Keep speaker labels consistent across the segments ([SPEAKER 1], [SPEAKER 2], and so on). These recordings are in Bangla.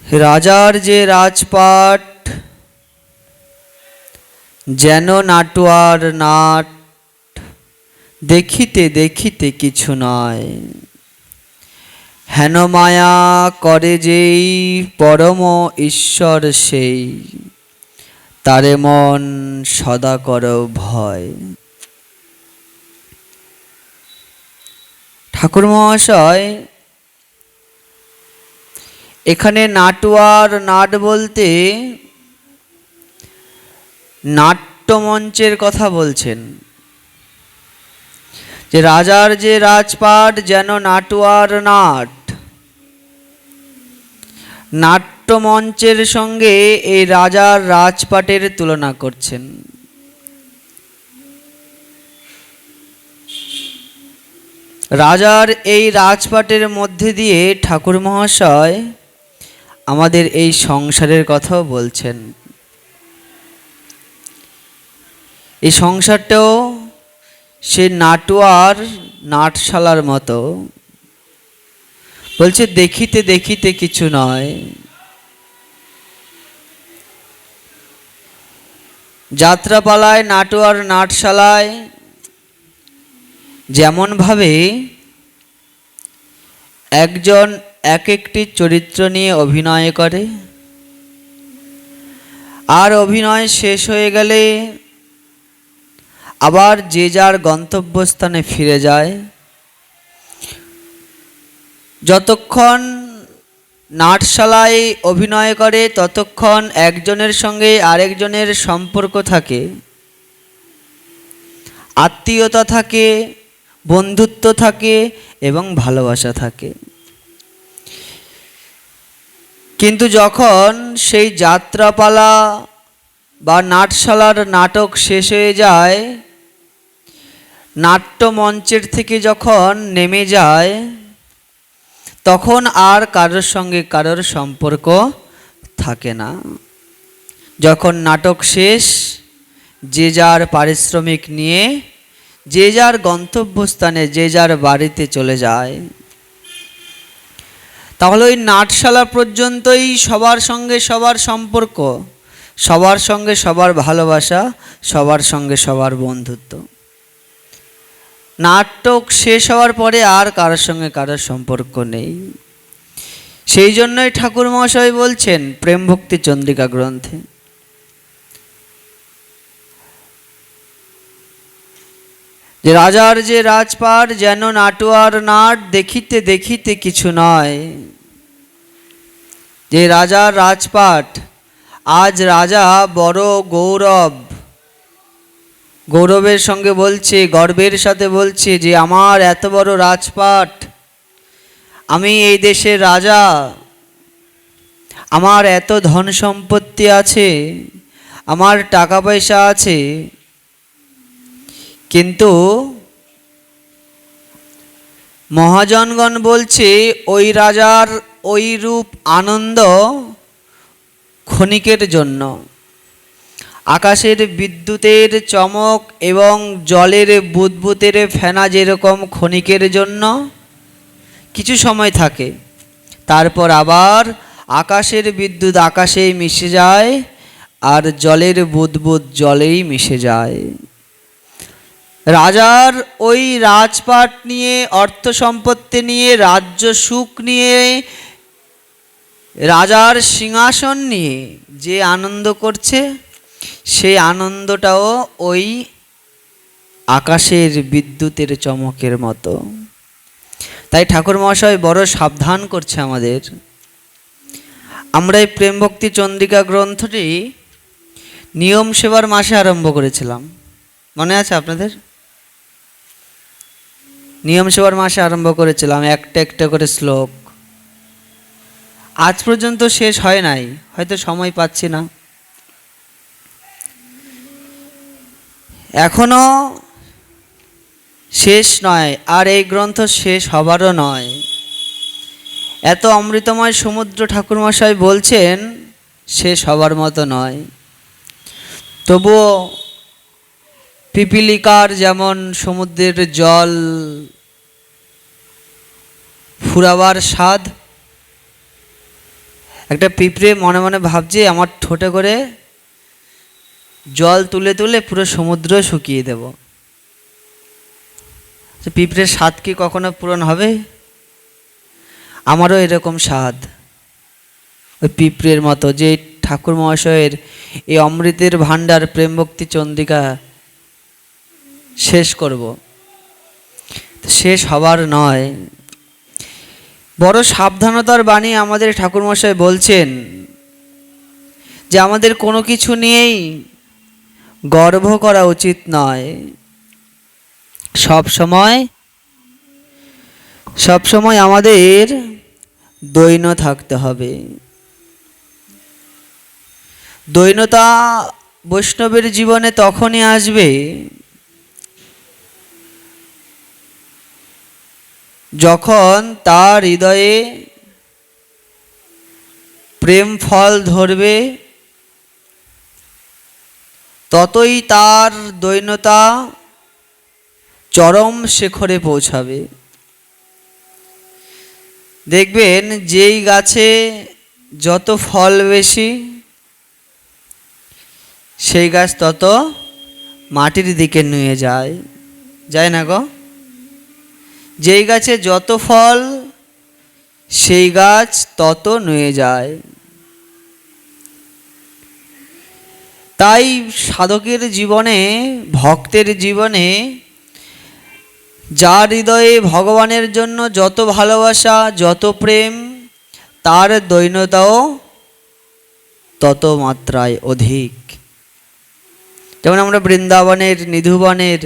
[SPEAKER 1] রাজার যে রাজপাট যেন নাটুয়ার নাট, দেখিতে দেখিতে কিছু নয়। হেন মায়া করে যেই পরম ঈশ্বর সেই, তারে মন সদা কর ভয়। ঠাকুর মহাশয় এখানে নাটুয়ার নাট বলতে নাট্যমঞ্চের কথা বলছেন, যে রাজার যে রাজপাট যেন নাটুয়ার নাট। নাট্যমঞ্চের সঙ্গে এই রাজার রাজপাটের তুলনা করছেন। রাজার এই রাজপাটের মধ্যে দিয়ে ঠাকুর মহাশয় আমাদের এই সংসারের কথাও বলছেন। এই সংসারটাও সে নাটুয়ার নাটশালার মতো, বলছে দেখিতে দেখিতে কিছু নয়। যাত্রাপালায় নাটুয়ার নাটশালায় যেমন ভাবে একজন এক একটি চরিত্র নিয়ে অভিনয় করে, আর অভিনয় শেষ হয়ে গেলে আবার যে যার গন্তব্যস্থানে ফিরে যায়। যতক্ষণ নাটশালায় অভিনয় করে ততক্ষণ একজনের সঙ্গে আরেকজনের সম্পর্ক থাকে, আত্মীয়তা থাকে, বন্ধুত্ব থাকে এবং ভালোবাসা থাকে। কিন্তু যখন সেই যাত্রাপালা বা নাটশালার নাটক শেষ হয়ে যায়, নাট্যমঞ্চের থেকে যখন নেমে যায়, তখন আর কারোর সঙ্গে কারোর সম্পর্ক থাকে না। যখন নাটক শেষ, যে যার পারিশ্রমিক নিয়ে যে যার গন্তব্যস্থানে যে যার বাড়িতে চলে যায়। তাহলে ওই নাটশালা পর্যন্তই সবার সঙ্গে সবার সম্পর্ক, সবার সঙ্গে সবার ভালোবাসা, সবার সঙ্গে সবার বন্ধুত্ব। নাটক শেষ হওয়ার পরে আর কারোর সঙ্গে কারোর সম্পর্ক নেই। সেই জন্যই ঠাকুর মহাশয় বলছেন প্রেম ভক্তি চন্দ্রিকা গ্রন্থে, যে রাজার যে রাজপাট যেন নাটুয়ার নাট, দেখিতে দেখিতে কিছু নয়। যে রাজার রাজপাট, আজ রাজা বড় গৌরবের সঙ্গে বলছে, গর্বের সাথে বলছে যে আমার এত বড় রাজপাট, আমি এই দেশের রাজা, আমার এত ধন সম্পত্তি আছে, আমার টাকা পয়সা আছে। কিন্তু মহাজনগণ বলছে ওই রাজার ওই রূপ আনন্দ ক্ষণিকের জন্য। আকাশের বিদ্যুতের চমক এবং জলের বুদবুদের ফেনা যেরকম ক্ষণিকের জন্য কিছু সময় থাকে, তারপর আবার আকাশের বিদ্যুৎ আকাশেই মিশে যায়, আর জলের বুদবুদ জলেই মিশে যায়। রাজার ওই রাজপাট নিয়ে, অর্থ সম্পত্তি নিয়ে, রাজ্য সুখ নিয়ে, রাজার সিংহাসন নিয়ে যে আনন্দ করছে, সেই আনন্দটাও ওই আকাশের বিদ্যুতের চমকের মতো। তাই ঠাকুর মহাশয় বড় সাবধান করছে আমাদের। আমরা এই প্রেম ভক্তি চন্দ্রিকা গ্রন্থটি নিয়ম সেবার মাসে আরম্ভ করেছিলাম, মনে আছে আপনাদের? নিয়ম সেবার মাসে আরম্ভ করেছিলাম, একটা একটা করে শ্লোক। আজ পর্যন্ত শেষ হয় নাই, হয়তো সময় পাচ্ছি না। এখনো শেষ নয়, আর এই গ্রন্থ শেষ হবারও নয়। এত অমৃতময় সমুদ্র ঠাকুরমশাই বলছেন শেষ হবার মতো নয়। তবুও পিপিলিকার যেমন সমুদ্রের জল ফুরাবার স্বাদ, একটা পিঁপড়ে মনে মনে ভাবছে আমার ঠোঁটে করে জল তুলে তুলে পুরো সমুদ্র শুকিয়ে দেব। পিঁপড়ের স্বাদ কি কখনো পূরণ হবে? আমারও এরকম স্বাদ, ওই পিঁপড়ের মতো, যে ঠাকুর মহাশয়ের এই অমৃতের ভাণ্ডার প্রেম ভক্তি চন্দ্রিকা শেষ করব। শেষ হবার নয়, বড় সাবধানতার বাণী আমাদের ঠাকুর মহাশয় বলছেন যে আমাদের কোনো কিছু নিয়েই গর্ব করা উচিত নয়। সব সময় আমাদের দৈন্য থাকতে হবে। দৈন্যতা বৈষ্ণবের জীবনে তখনই আসবে যখন তার হৃদয়ে প্রেম ফল ধরবে, ততই তার দৈন্যতা চরম শিখরে পৌঁছাবে। দেখবেন যেই গাছে যত ফল বেশি, সেই গাছ তত মাটির দিকে নুয়ে যায় না গো? যেই গাছে যত ফল, সেই গাছ তত নুয়ে যায়। তাই সাধকের জীবনে, ভক্তের জীবনে যার হৃদয়ে ভগবানের জন্য যত ভালোবাসা, যত প্রেম, তার দৈন্যতাও তত মাত্রায় অধিক। যেমন আমরা বৃন্দাবনের নিধুবনের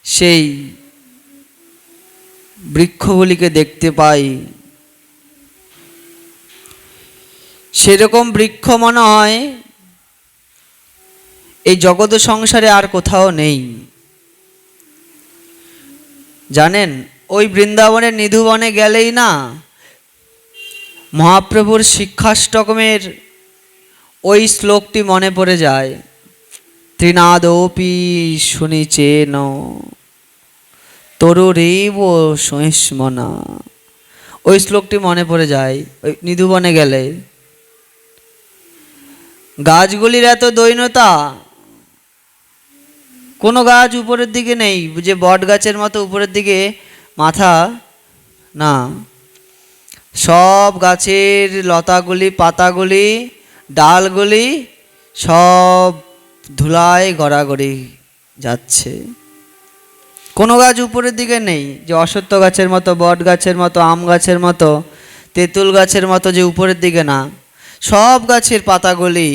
[SPEAKER 1] সেই বৃক্ষগুলিকে দেখতে পাই, সেরকম বৃক্ষ মনে হয় এই জগৎ সংসারে আর কোথাও নেই। জানেন, ওই বৃন্দাবনের নিধুবনে গেলেই না মহাপ্রভুর শিক্ষাষ্টকমের ওই শ্লোকটি মনে পড়ে যায়, ত্রিনাদপি শুনিচেন তরুরেব সহিষ্মনা। ওই শ্লোকটি মনে পড়ে যায় ওই নিধুবনে গেলে। গাছগুলির এত দৈন্যতা, কোনো গাছ উপরের দিকে নেই যে বট গাছের মতো উপরের দিকে মাথা, না, সব গাছের লতাগুলি, পাতাগুলি, ডালগুলি সব ধুলায় গড়াগড়ি যাচ্ছে। কোনো গাছ উপরের দিকে নেই যে অশ্বত্থ গাছের মতো, বট গাছের মতো, আম গাছের মতো, তেঁতুল গাছের মতো যে উপরের দিকে না, সব গাছের পাতাগুলি,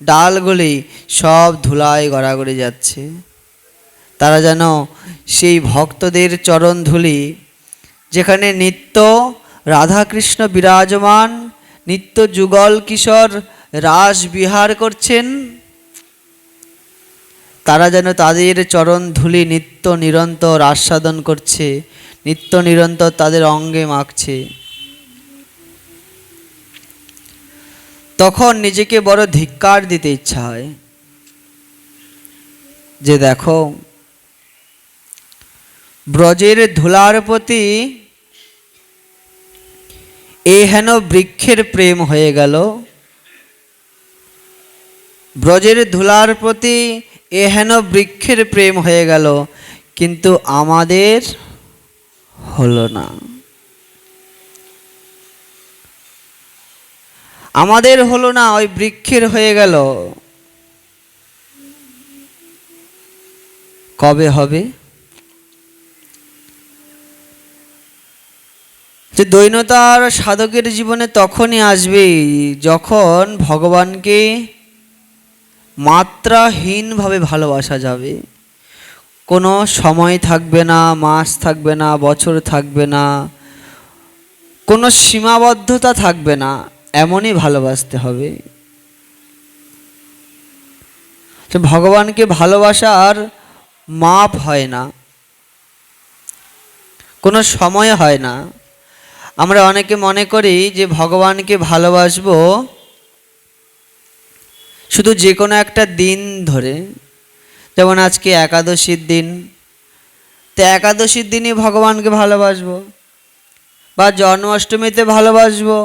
[SPEAKER 1] ডালগুলি সব ধুলায় গড়াগড়ি যাচ্ছে। তারা যেন সেই ভক্তদের চরণ ধুলি, যেখানে নিত্য রাধাকৃষ্ণ বিরাজমান, নিত্য যুগল কিশোর রাস বিহার করছেন, তারা যেন তাদের চরণ ধুলি নিত্য নিরন্তর আস্বাদন করছে, নিত্য নিরন্তর তাদের অঙ্গে মাখছে। তখন নিজেকে বড় ধিক্কার দিতে ইচ্ছা হয় যে দেখো, ব্রজের ধুলার প্রতি এ হেন বৃক্ষের প্রেম হয়ে গেল, ব্রজের ধুলার প্রতি এ হেন বৃক্ষের প্রেম হয়ে গেল, কিন্তু আমাদের হলো না। আমাদের হলো না, ওই বৃক্ষের হয়ে গেল। কবে হবে? যে দৈন্যতার সাধকের জীবনে তখনই আসবে যখন ভগবানকে মাত্রাহীনভাবে ভালোবাসা যাবে। কোনো সময় থাকবে না, মাস থাকবে না, বছর থাকবে না, কোনো সীমাবদ্ধতা থাকবে না, এমনই ভালোবাসতে হবে। ভগবানকে ভালোবাসার মাপ হয় না, কোনো সময় হয় না। আমরা অনেকে মনে করি যে ভগবানকে ভালোবাসবো শুধু যে কোনো একটা দিন ধরে, যেমন আজকে একাদশীর দিন, তো একাদশীর দিনই ভগবানকে ভালোবাসবো, বা জন্মাষ্টমীতে ভালোবাসবো,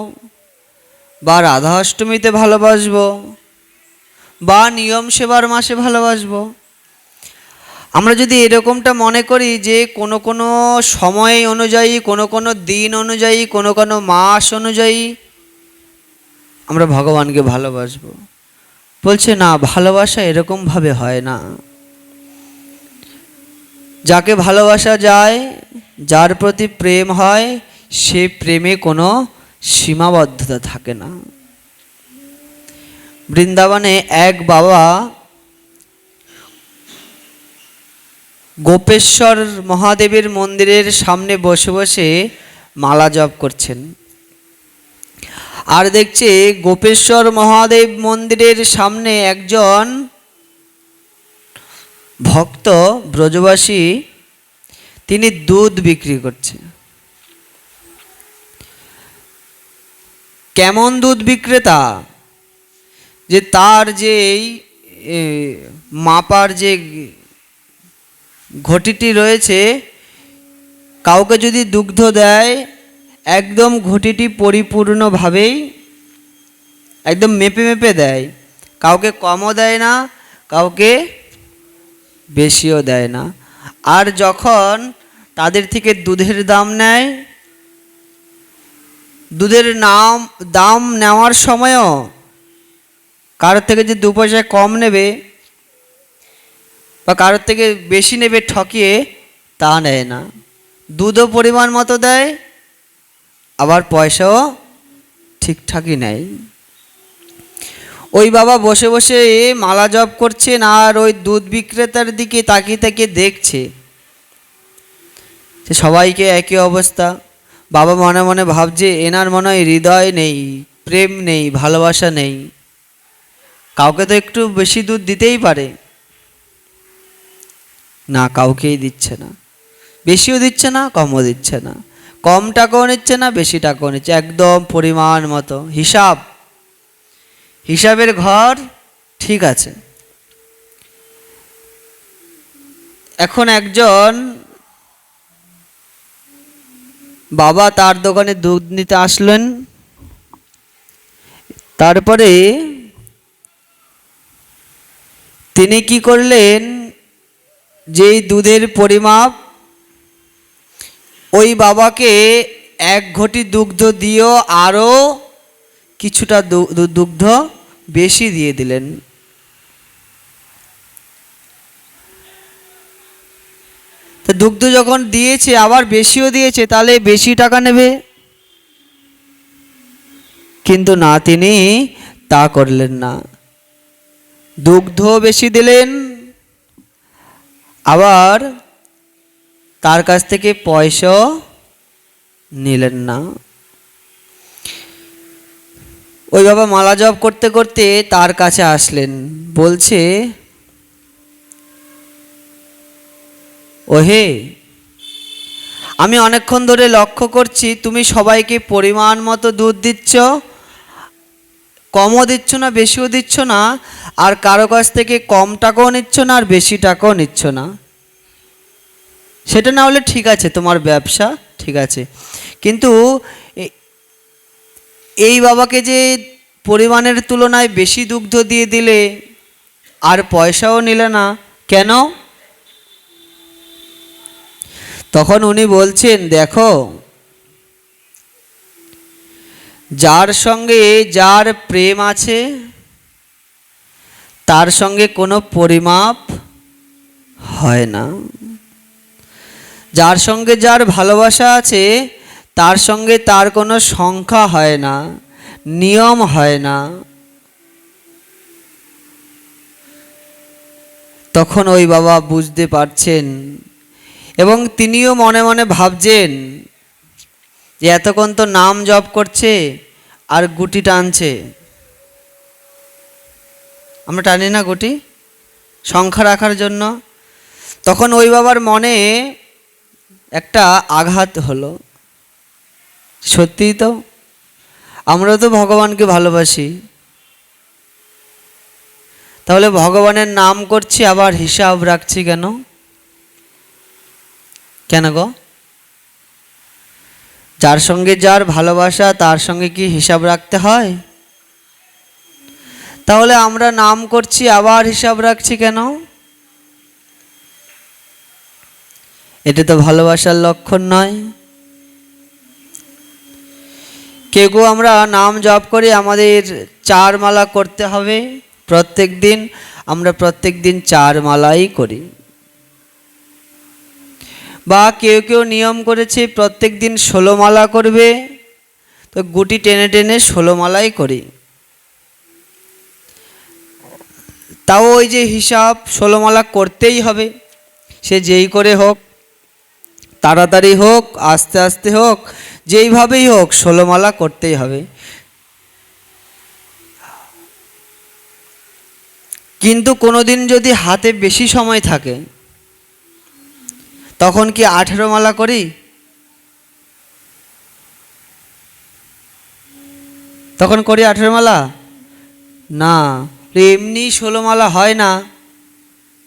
[SPEAKER 1] বা রাধা অষ্টমীতে ভালোবাসবো, বা নিয়ম সেবার মাসে ভালোবাসবো। আমরা যদি এরকমটা মনে করি যে কোনো কোনো সময় অনুযায়ী, কোনো কোনো দিন অনুযায়ী, কোনো কোনো মাস অনুযায়ী আমরা ভগবানকে ভালোবাসবো, বলছে না, ভালোবাসা এরকমভাবে হয় না। যাকে ভালোবাসা যায়, যার প্রতি প্রেম হয়, সে প্রেমে কোনো সীমাবদ্ধতা থাকে না। বৃন্দাবনে এক বাবা গোপেশ্বর মহাদেবের মন্দিরের সামনে বসে বসে মালা জপ করছেন। আর দেখছে গোপেশ্বর মহাদেব মন্দিরের সামনে একজন ভক্ত ব্রজবাসী, তিনি দুধ বিক্রি করছে। কেমন দুধ বিক্রেতা, যে তার যে মাপার যে ঘটিটি রয়েছে, কাউকে যদি দুগ্ধ দেয়, একদম ঘটিটি পরিপূর্ণভাবেই একদম মেপে মেপে দেয়, কাউকে কমও দেয় না, কাউকে বেশিও দেয় না। আর যখন তাদের থেকে দুধের দাম নেয়, দুধের দাম নেওয়ার সময়ও কারোর থেকে যে 2 পয়সা কম নেবে বা কারোর থেকে বেশি নেবে ঠকিয়ে, তা নেয় না। দুধও পরিমাণ মতো দেয়, আবার পয়সাও ঠিকঠাকই নেয়। ওই বাবা বসে বসে মালা জপ করছেন, আর ওই দুধ বিক্রেতার দিকে তাকিয়ে তাকিয়ে দেখছে যে সবাইকে একই অবস্থা। বাবা মনে মনে ভাবছে, এনার মনে হয় হৃদয় নেই, প্রেম নেই, ভালোবাসা নেই। কাউকে তো একটু বেশি দুধ দিতেই পারে, না, কাউকেই দিচ্ছে না। বেশিও দিচ্ছে না, কমও দিচ্ছে না, কম টাকাও নিচ্ছে না, বেশি টাকাও নিচ্ছে, একদম পরিমাণ মতো। হিসাবের ঘর ঠিক আছে। এখন একজন বাবা তার দোকানে দুধ নিতে আসলেন। তারপরে তিনি কি করলেন, যেই দুধের পরিমাপ, ওই বাবাকে 1 ঘটি দুগ্ধ দিয়েও আরও কিছুটা দুগ্ধ বেশি দিয়ে দিলেন। তো দুগ্ধ যখন দিয়েছে, আবার বেশিও দিয়েছে, তাহলে বেশি টাকা নেবে। কিন্তু না, তিনি তা করলেন না। দুগ্ধ বেশি দিলেন, আবার তার কাছ থেকে পয়সাও নিলেন না। ওই বাবা মালা জপ করতে করতে তার কাছে আসলেন, বলছে, ওহে, আমি অনেকক্ষণ ধরে লক্ষ্য করছি তুমি সবাইকে পরিমাণ মতো দুধ দিচ্ছ, কমও দিচ্ছ না, বেশিও দিচ্ছ না, আর কারো কাছ থেকে কম টাকাও নিচ্ছ না, আর বেশি টাকাও নিচ্ছ না। সেটা না হলে ঠিক আছে, তোমার ব্যবসা ঠিক আছে, কিন্তু এই বাবাকে যে পরিমাণের তুলনায় বেশি দুগ্ধ দিয়ে দিলে, আর পয়সাও নিলে না, কেন? তখন উনি বলছেন, দেখো, যার সঙ্গে যার প্রেম আছে, তার সঙ্গে কোনো পরিমাপ হয় না। যার সঙ্গে যার ভালোবাসা আছে, তার সঙ্গে তার কোনো সংখ্যা হয় না, নিয়ম হয় না। তখন ওই বাবা বুঝতে পারছেন, এবং তিনিও মনে মনে ভাবছেন যে এতক্ষণ তো নাম জপ করছে আর গুটি টানছে। আমরা টানি না গুটি সংখ্যা রাখার জন্য? তখন ওই বাবার মনে একটা আঘাত হলো, সত্যিই তো আমরা তো ভগবানকে ভালোবাসি, তাহলে ভগবানের নাম করছি, আবার হিসাব রাখছি কেন? কেন গো? যার সঙ্গে যার ভালোবাসা, তার সঙ্গে কি হিসাব রাখতে হয়? তাহলে আমরা নাম করছি আবার হিসাব রাখছি কেন? এটা তো ভালোবাসার লক্ষণ নয়। কেউ কেউ আমরা নাম জপ করি আমাদের 4 মালা করতে হবে প্রত্যেক দিন, আমরা প্রত্যেক দিন 4 মালাই করি। বা কেউ কেউ নিয়ম করেছে প্রত্যেক দিন 16 মালা করবে, তো গুটি টেনে টেনে 16 মালাই করি। তাও ওই যে হিসাব 16 মালা করতেই হবে, সে যেই করে হোক, তাড়াতাড়ি হোক আস্তে আস্তে হোক, যেইভাবেই হোক 16 মালা করতেই হবে। কিন্তু কোনোদিন যদি হাতে বেশি সময় থাকে তখন কি 18 মালা করি? তখন করি 18 মালা? না, এমনি 16 মালা হয় না,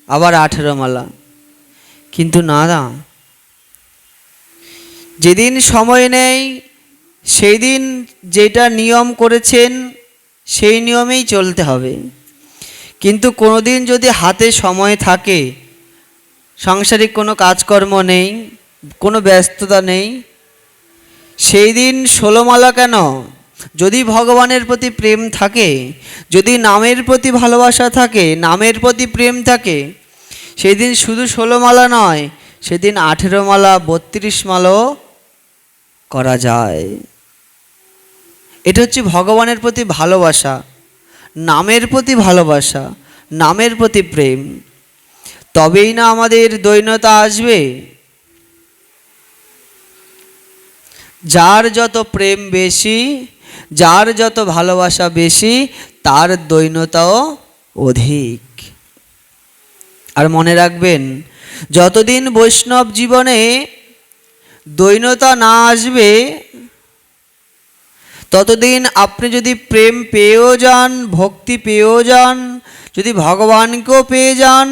[SPEAKER 1] আবার 18 মালা। কিন্তু না, যেদিন সময় নেই সেই দিন যেটা নিয়ম করেছেন সেই নিয়মেই চলতে হবে। কিন্তু কোনো দিন যদি হাতে সময় থাকে, সাংসারিক কোনো কাজকর্ম নেই, কোনো ব্যস্ততা নেই, সেই দিন 16 মালা কেন? যদি ভগবানের প্রতি প্রেম থাকে, যদি নামের প্রতি ভালোবাসা থাকে, নামের প্রতি প্রেম থাকে, সেই দিন শুধু 16 মালা নয়, সেদিন 18 মালা 32 মালাও করা যায়। এটা হচ্ছে ভগবানের প্রতি ভালোবাসা, নামের প্রতি ভালোবাসা, নামের প্রতি প্রেম। তবেই না আমাদের দৈন্যতা আসবে। যার যত প্রেম বেশি, যার যত ভালোবাসা বেশি, তার দৈন্যতাও অধিক। আর মনে রাখবেন, যতদিন বৈষ্ণব জীবনে দৈন্যতা না আসবে, ততদিন আপনি যদি প্রেম পেয়েও যান, ভক্তি পেয়েও যান, যদি ভগবানকেও পেয়ে যান,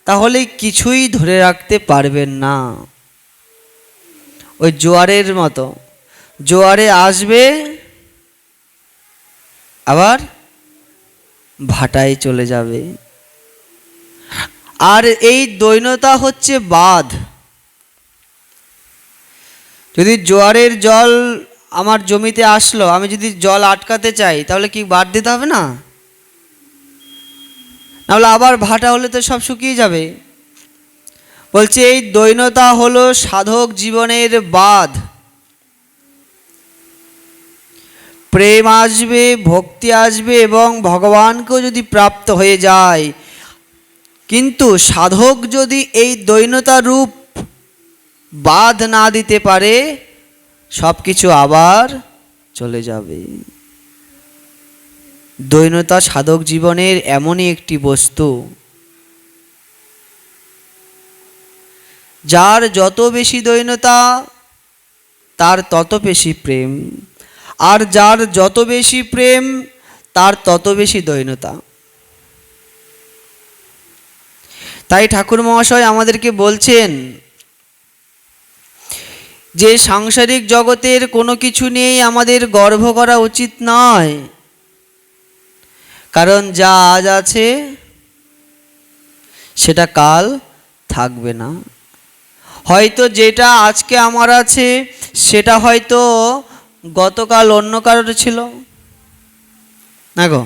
[SPEAKER 1] তাহলে কিছুই ধরে রাখতে পারবেন না। ওই জোয়ারের মতো, জোয়ারে আসবে আবার ভাটায় চলে যাবে। আর এই দৈন্যতা হচ্ছে বাঁধ। যদি জোয়ারের জল আমার জমিতে আসলো, আমি যদি জল আটকাতে চাই, তাহলে কি বাঁধ দিতে হবে না? নাহলে আবার ভাটা হলে তো সব শুকিয়ে যাবে। বলছে এই দৈন্যতা হলো সাধক জীবনের বাঁধ। প্রেম আসবে, ভক্তি আসবে এবং ভগবানকেও যদি প্রাপ্ত হয়ে যায়, কিন্তু সাধক যদি এই দৈন্যতা রূপ বাঁধ না দিতে পারে, সব কিছু আবার চলে যাবে। দৈন্যতা সাধক জীবনের এমনই একটি বস্তু, যার যত বেশি দৈন্যতা তার তত বেশি প্রেম, আর যার যত বেশি প্রেম তার তত বেশি দৈন্যতা। তাই ঠাকুর মহাশয় আমাদেরকে বলছেন যে সাংসারিক জগতের কোনো কিছু নিয়েই আমাদের গর্ব করা উচিত নয়। কারণ যা আজ আছে সেটা কাল থাকবে না। হয়তো যেটা আজকে আমার আছে সেটা হয়তো গতকাল অন্য কারোর ছিল না গো।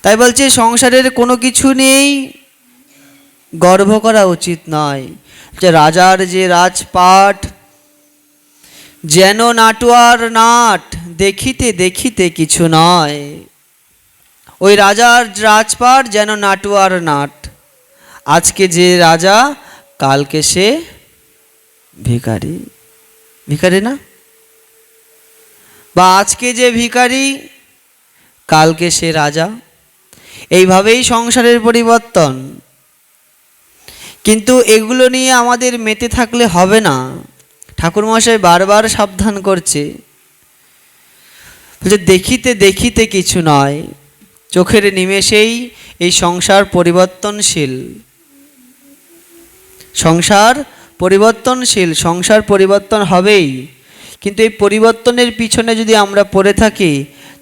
[SPEAKER 1] তাই বলছে সংসারের কোনো কিছু নিয়েই গর্ব করা উচিত নয়। যে রাজার যে রাজপাট যেন নাটুয়ার নাট, দেখিতে দেখিতে কিছু নয়। ওই রাজার রাজপাট যেন নাটুয়ার নাট। আজকে যে রাজা, কালকে সে ভিখারি। ভিখারি না? বা আজকে যে ভিখারি, কালকে সে রাজা। এইভাবেই সংসারের পরিবর্তন। কিন্তু এগুলো নিয়ে আমাদের মেতে থাকলে হবে না। ঠাকুর মহাশয় বারবার সাবধান করছে, বলছে দেখিতে দেখিতে কিছু নয়। চোখের নিমেষেই এই সংসার পরিবর্তনশীল। সংসার পরিবর্তনশীল, সংসার পরিবর্তন হবেই। কিন্তু এই পরিবর্তনের পিছনে যদি আমরা পড়ে থাকি,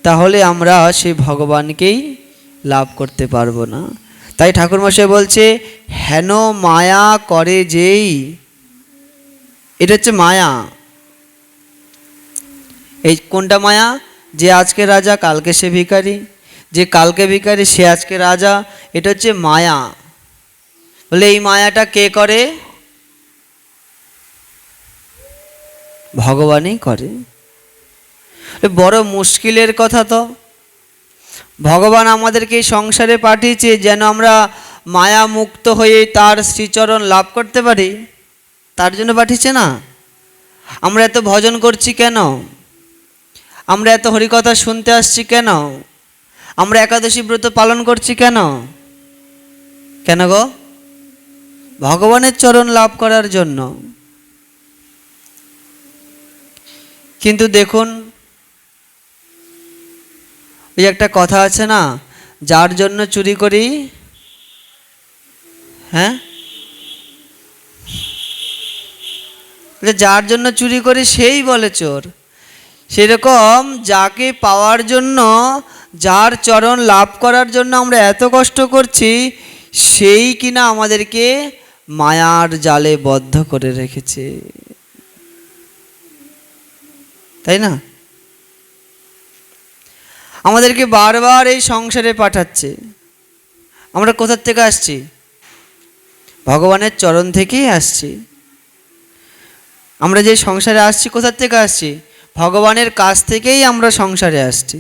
[SPEAKER 1] তাহলে আমরা সেই ভগবানকেই লাভ করতে পারবো না। তাই ঠাকুরমশাই বলছে, হেন মায়া করে যেই, এটা হচ্ছে মায়া। এই কোনটা মায়া? যে আজকে রাজা কালকে সে ভিখারি, যে কালকে ভিখারি সে আজকে রাজা, এটা হচ্ছে মায়া। বলে এই মায়াটা কে করে? ভগবানই করে। বড় মুশকিলের কথা তো। ভগবান আমাদেরকে এই সংসারে পাঠিয়েছে যেন আমরা মায়া মুক্ত হয়ে তার শ্রীচরণ লাভ করতে পারি, তার জন্য পাঠিয়েছে না? আমরা এত ভজন করছি কেন? আমরা এত হরিকথা শুনতে আসছি কেন? আমরা একাদশী ব্রত পালন করছি কেন? কেন গো? ভগবানের চরণ লাভ করার জন্য। কিন্তু দেখুন, ওই একটা কথা আছে না, যার জন্য চুরি করি, হ্যাঁ, যার জন্য চুরি করি সেই বলে চোর। সেরকম যাকে পাওয়ার জন্য, যার চরণ লাভ করার জন্য আমরা এত কষ্ট করছি, সেই কিনা আমাদেরকে মায়ার জালে বদ্ধ করে রেখেছে, তাই না? আমাদেরকে বারবার এই সংসারে পাঠাচ্ছে। আমরা কোথা থেকে আসছি? ভগবানের চরণ থেকেই আসছি। আমরা যে সংসারে আসছি কোথা থেকে আসছি? ভগবানের কাছ থেকেই আমরা সংসারে আসছি।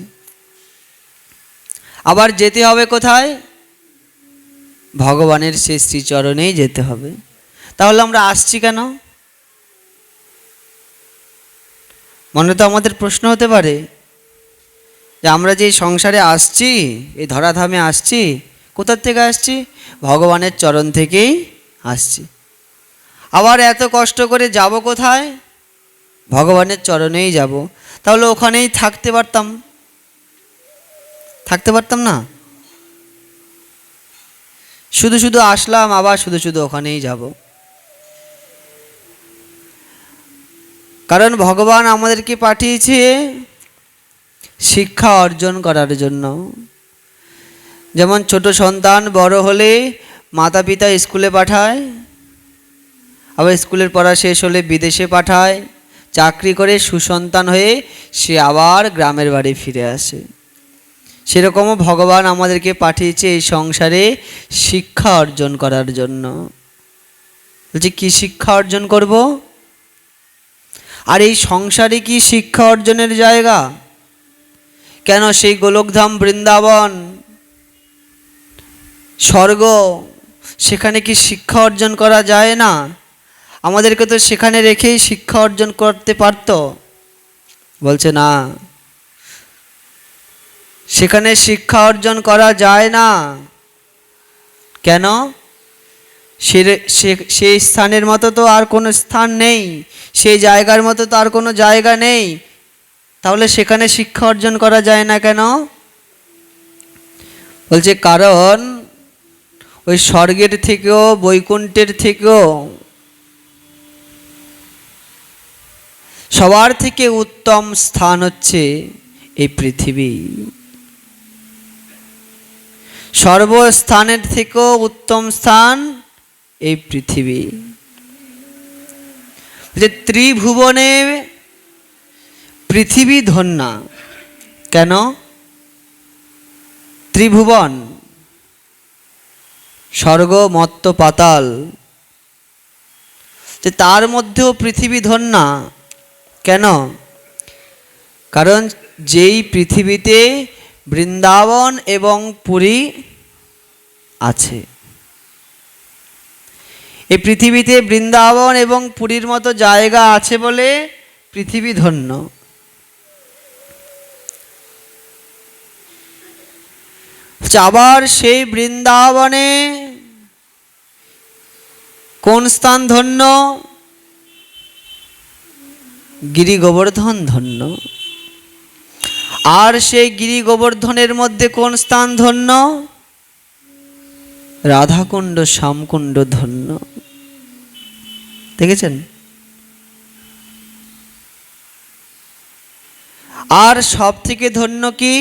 [SPEAKER 1] আবার যেতে হবে কোথায়? ভগবানের সেই শ্রীচরণেই যেতে হবে। তাহলে আমরা আসছি কেন? মনে তো আমাদের প্রশ্ন হতে পারে যে আমরা যে সংসারে আসছি, এই ধরাধামে আসছি, কোথার থেকে আসছি? ভগবানের চরণ থেকেই আসছি। আবার এত কষ্ট করে যাব কোথায়? ভগবানের চরণেই যাব। তাহলে ওখানেই থাকতে পারতাম, থাকতে পারতাম না? শুধু শুধু আসলাম, আবার শুধু শুধু ওখানেই যাব। কারণ ভগবান আমাদেরকে পাঠিয়েছে শিক্ষা অর্জন করার জন্য। যেমন ছোট সন্তান বড় হলে মাতা পিতা স্কুলে পাঠায়, আবার স্কুলের পড়া শেষ হলে বিদেশে পাঠায়, চাকরি করে সুসন্তান হয়ে সে আবার গ্রামের বাড়ি ফিরে আসে। সেরকমও ভগবান আমাদেরকে পাঠিয়েছে এই সংসারে শিক্ষা অর্জন করার জন্য। বলছে কি শিক্ষা অর্জন করব? আর এই সংসারে কি শিক্ষা অর্জনের জায়গা? কেন সেই গোলকধাম বৃন্দাবন স্বর্গ, সেখানে কি শিক্ষা অর্জন করা যায় না? আমাদেরকে তো সেখানে রেখেই শিক্ষা অর্জন করতে পারত। বলছে না, সেখানে শিক্ষা অর্জন করা যায় না। কেন? সেই স্থানের মতো তো আর কোনো স্থান নেই, সেই জায়গার মতো তো আর কোনো জায়গা নেই। তাহলে সেখানে শিক্ষা অর্জন করা যায় না কেন? বলছে কারণ ওই স্বর্গের থেকেও, বৈকুণ্ঠের থেকেও সবার থেকে উত্তম স্থান হচ্ছে এই পৃথিবী। সর্বস্থানের থেকেও উত্তম স্থান এই পৃথিবী। যে ত্রিভুবনে পৃথিবী ধন্যা। কেন? ত্রিভুবন, স্বর্গ মর্ত্য পাতাল, যে তার মধ্যেও পৃথিবী ধন্যা। কেন? কারণ যেই পৃথিবীতে বৃন্দাবন এবং পুরী আছে, এই পৃথিবীতে বৃন্দাবন এবং পুরীর মতো জায়গা আছে বলে পৃথিবী ধন্য। আবার সেই বৃন্দাবনে কোন স্থান ধন্য? গিরি গোবর্ধন ধন্য। আর সেই গিরি গোবর্ধনের মধ্যে কোন স্থান ধন্য? রাধাকুণ্ড শ্যামকুণ্ড ধন্য। দেখেছেন? আর সব থেকে ধন্য কি?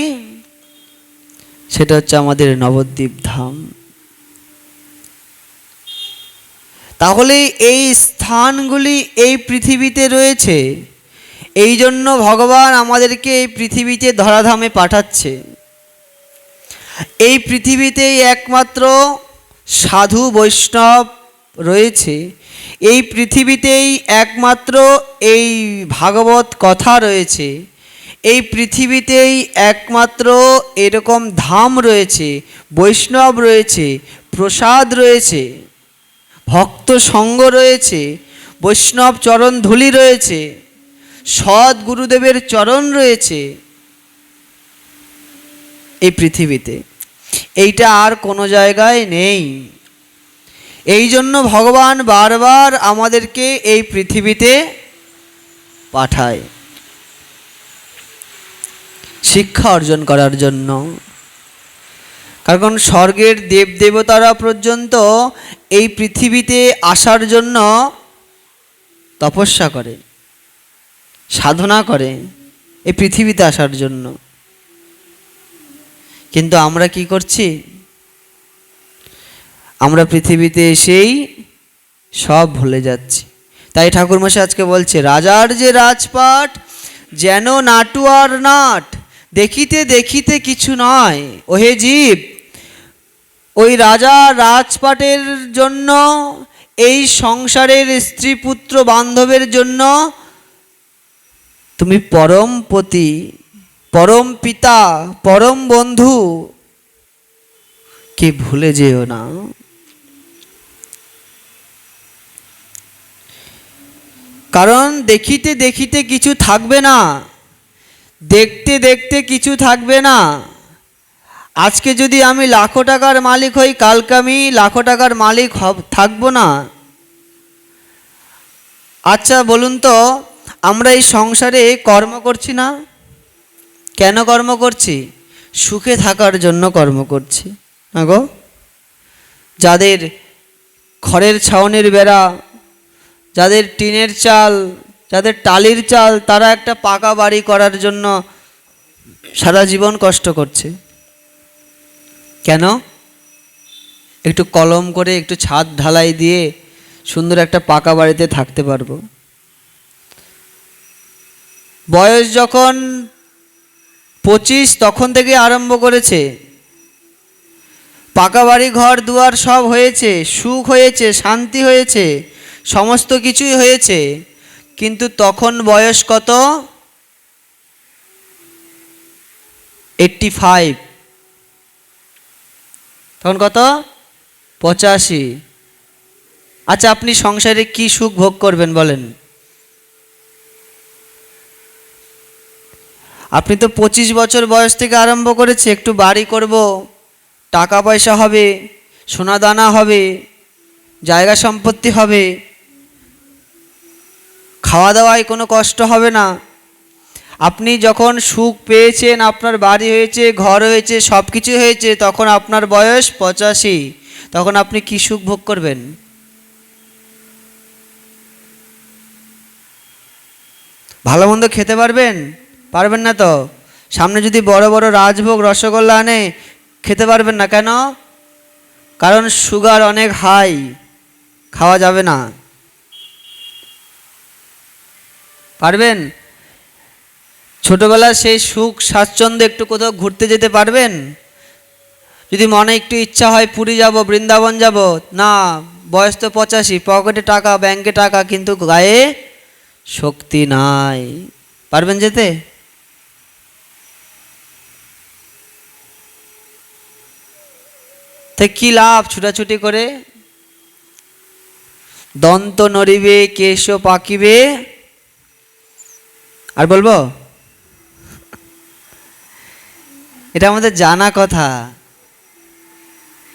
[SPEAKER 1] সেটা হচ্ছে আমাদের নবদ্বীপ ধাম। তাহলে এই স্থানগুলি এই পৃথিবীতে রয়েছে, এই জন্য ভগবান আমাদেরকে এই পৃথিবীতে ধরাধামে পাঠাচ্ছে। এই পৃথিবীতেই একমাত্র সাধু বৈষ্ণব রয়েছে, এই পৃথিবীতেই একমাত্র এই ভাগবত কথা রয়েছে, এই পৃথিবীতেই একমাত্র এরকম ধাম রয়েছে, বৈষ্ণব রয়েছে, প্রসাদ রয়েছে, ভক্ত সঙ্গ রয়েছে, বৈষ্ণব চরণ ধূলি রয়েছে, সৎ গুরুদেবের চরণ রয়েছে এই পৃথিবীতে। এইটা আর কোনো জায়গায় নেই। এই জন্য ভগবান বারবার আমাদেরকে এই পৃথিবীতে পাঠায় শিক্ষা অর্জন করার জন্য। কারণ স্বর্গের দেবদেবতারা পর্যন্ত এই পৃথিবীতে আসার জন্য তপস্যা করে, সাধনা করে এই পৃথিবীতে আসার জন্য। কিন্তু আমরা কি করছি? আমরা পৃথিবীতে এসেই সব ভুলে যাচ্ছি। তাই ঠাকুরমশাই আজকে বলছে, রাজার যে রাজপাট যেন নাটুয়ার নাট, দেখিতে দেখিতে কিছু নয়। ওহে জীব, ওই রাজা রাজপাটের জন্য, এই সংসারের স্ত্রী পুত্র বান্ধবের জন্য তুমি পরম পতি, পরম পিতা, পরম বন্ধু কে ভুলে যেও না। কারণ দেখিতে দেখিতে কিছু থাকবে না, দেখতে দেখতে কিছু থাকবে না। আজকে যদি আমি লাখো টাকার মালিক হই, কালকে আমি লাখো টাকার মালিক থাকবো না। আচ্ছা বলুন তো, আমরা এই সংসারে কর্ম করছি না? কেন কর্ম করছি? সুখে থাকার জন্য কর্ম করছি না গো? যাদের খড়ের ছাউনির বেড়া, যাদের টিনের চাল, যাদের টালির চাল, তারা একটা পাকা বাড়ি করার জন্য সারা জীবন কষ্ট করছে। কেন? একটু কলম করে একটু ছাদ ঢালাই দিয়ে সুন্দর একটা পাকা বাড়িতে থাকতে পারবো। বয়স যখন 25 তখন থেকে আরম্ভ করেছে, পাকা বাড়ি ঘর দুয়ার সব হয়েছে, সুখ হয়েছে, শান্তি হয়েছে, সমস্ত কিছুই হয়েছে, কিন্তু তখন বয়স কত? 85। তখন কত? 85। আচ্ছা, আপনি সংসারে কি সুখ ভোগ করবেন বলেন? আপনি তো 25 বছর বয়স থেকে আরম্ভ করেছে, একটু বাড়ি করব, টাকা পয়সা হবে, সোনা দানা হবে, জায়গা সম্পত্তি হবে, খাওয়া দাওয়ায় কোনো কষ্ট হবে না। আপনি যখন সুখ পেয়েছেন, আপনার বাড়ি হয়েছে, ঘর হয়েছে, সব কিছু হয়েছে, তখন আপনার বয়স 85। তখন আপনি কি সুখ ভোগ করবেন? ভালো মন্দ খেতে পারবেন? পারবেন না তো। সামনে যদি বড় বড় রাজভোগ রসগোল্লা আনে, খেতে পারবেন না। কেন? কারণ সুগার অনেক হাই, খাওয়া যাবে না। পারবেন? ছোটবেলায় সেই সুখ স্বাচ্ছন্দ্য একটু কোথাও ঘুরতে যেতে পারবেন? যদি মনে একটু ইচ্ছা হয় পুরী যাব, বৃন্দাবন যাব, না, বয়স তো 85, পকেটে টাকা, ব্যাংকে টাকা, কিন্তু গায়ে শক্তি নাই, পারবেন যেতে? তো কি লাভ ছুটাছুটি করে? দন্ত নড়িবে, কেশ পাকিবে, আর বলবো? এটা আমাদের জানা কথা,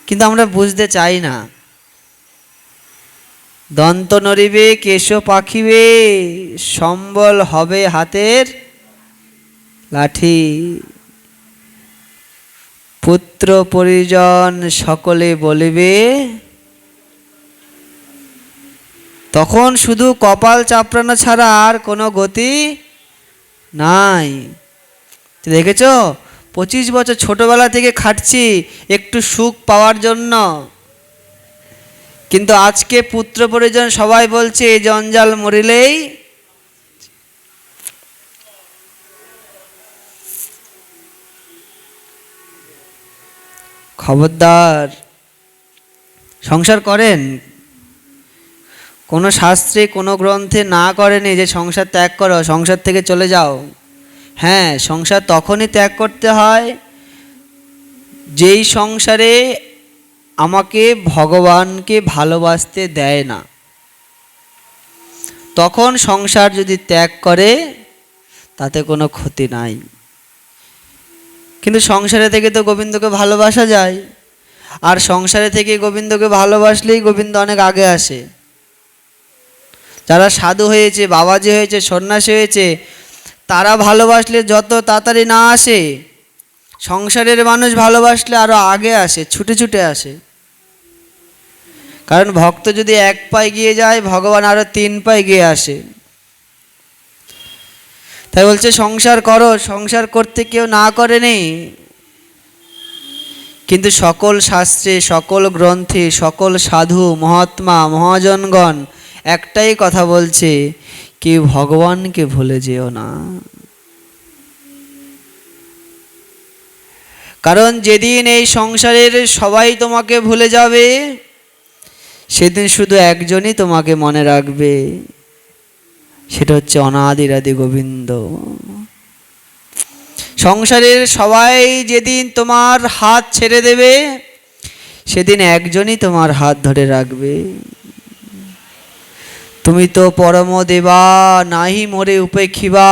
[SPEAKER 1] কিন্তু আমরা বুঝতে চাই না। দন্ত নড়িবে, কেশ পাকিবে, সম্বল হবে হাতের লাঠি, পুত্র পরিজন সকলে বলিবে, তখন শুধু কপাল চাপড়ানো ছাড়া আর কোনো গতি নাই। দেখেছো, 25 বছর ছোটবেলা থেকে খাটছি একটু সুখ পাওয়ার জন্য, কিন্তু আজকে পুত্র পরিজন সবাই বলছে এই জঞ্জাল মরিলেই। খবরদার, সংসার করেন, কোনো শাস্ত্রে কোনো গ্রন্থে না করেনি যে সংসার ত্যাগ করো, সংসার থেকে চলে যাও। হ্যাঁ, সংসার তখনই ত্যাগ করতে হয় যেই সংসারে আমাকে ভগবানকে ভালোবাসতে দেয় না, তখন সংসার যদি ত্যাগ করে তাতে কোনো ক্ষতি নাই। কিন্তু সংসারে থেকে তো গোবিন্দকে ভালোবাসা যায়, আর সংসারে থেকে গোবিন্দকে ভালোবাসলেই গোবিন্দ অনেক আগে আসে। যারা সাধু হয়েছে, বাবাজি হয়েছে, সন্ন্যাসী হয়েছে, তারা ভালোবাসলে যত তাড়াতাড়ি না আসে, সংসারের মানুষ ভালোবাসলে আরো আগে আসে, ছুটে ছুটে আসে। কারণ ভক্ত যদি 1 পায়ে গিয়ে যায়, ভগবান আরো 3 পায়ে গিয়ে আসে। তাই বলছে সংসার করো, সংসার করতে কেউ না করেনি, কিন্তু সকল শাস্ত্রে, সকল গ্রন্থে, সকল সাধু মহাত্মা মহাজনগণ একটাই কথা বলছে, কেউ ভগবানকে ভুলে যেও না। কারণ যেদিন এই সংসারের সবাই তোমাকে ভুলে যাবে, সেদিন শুধু একজনই তোমাকে মনে রাখবে, সেটা হচ্ছে অনাদিরাদি গোবিন্দ। সংসারের সবাই যেদিন তোমার হাত ছেড়ে দেবে, সেদিন একজনই তোমার হাত ধরে রাখবে, তুমি তো পরম দেবা নাহি মোরে উপেক্ষিবা।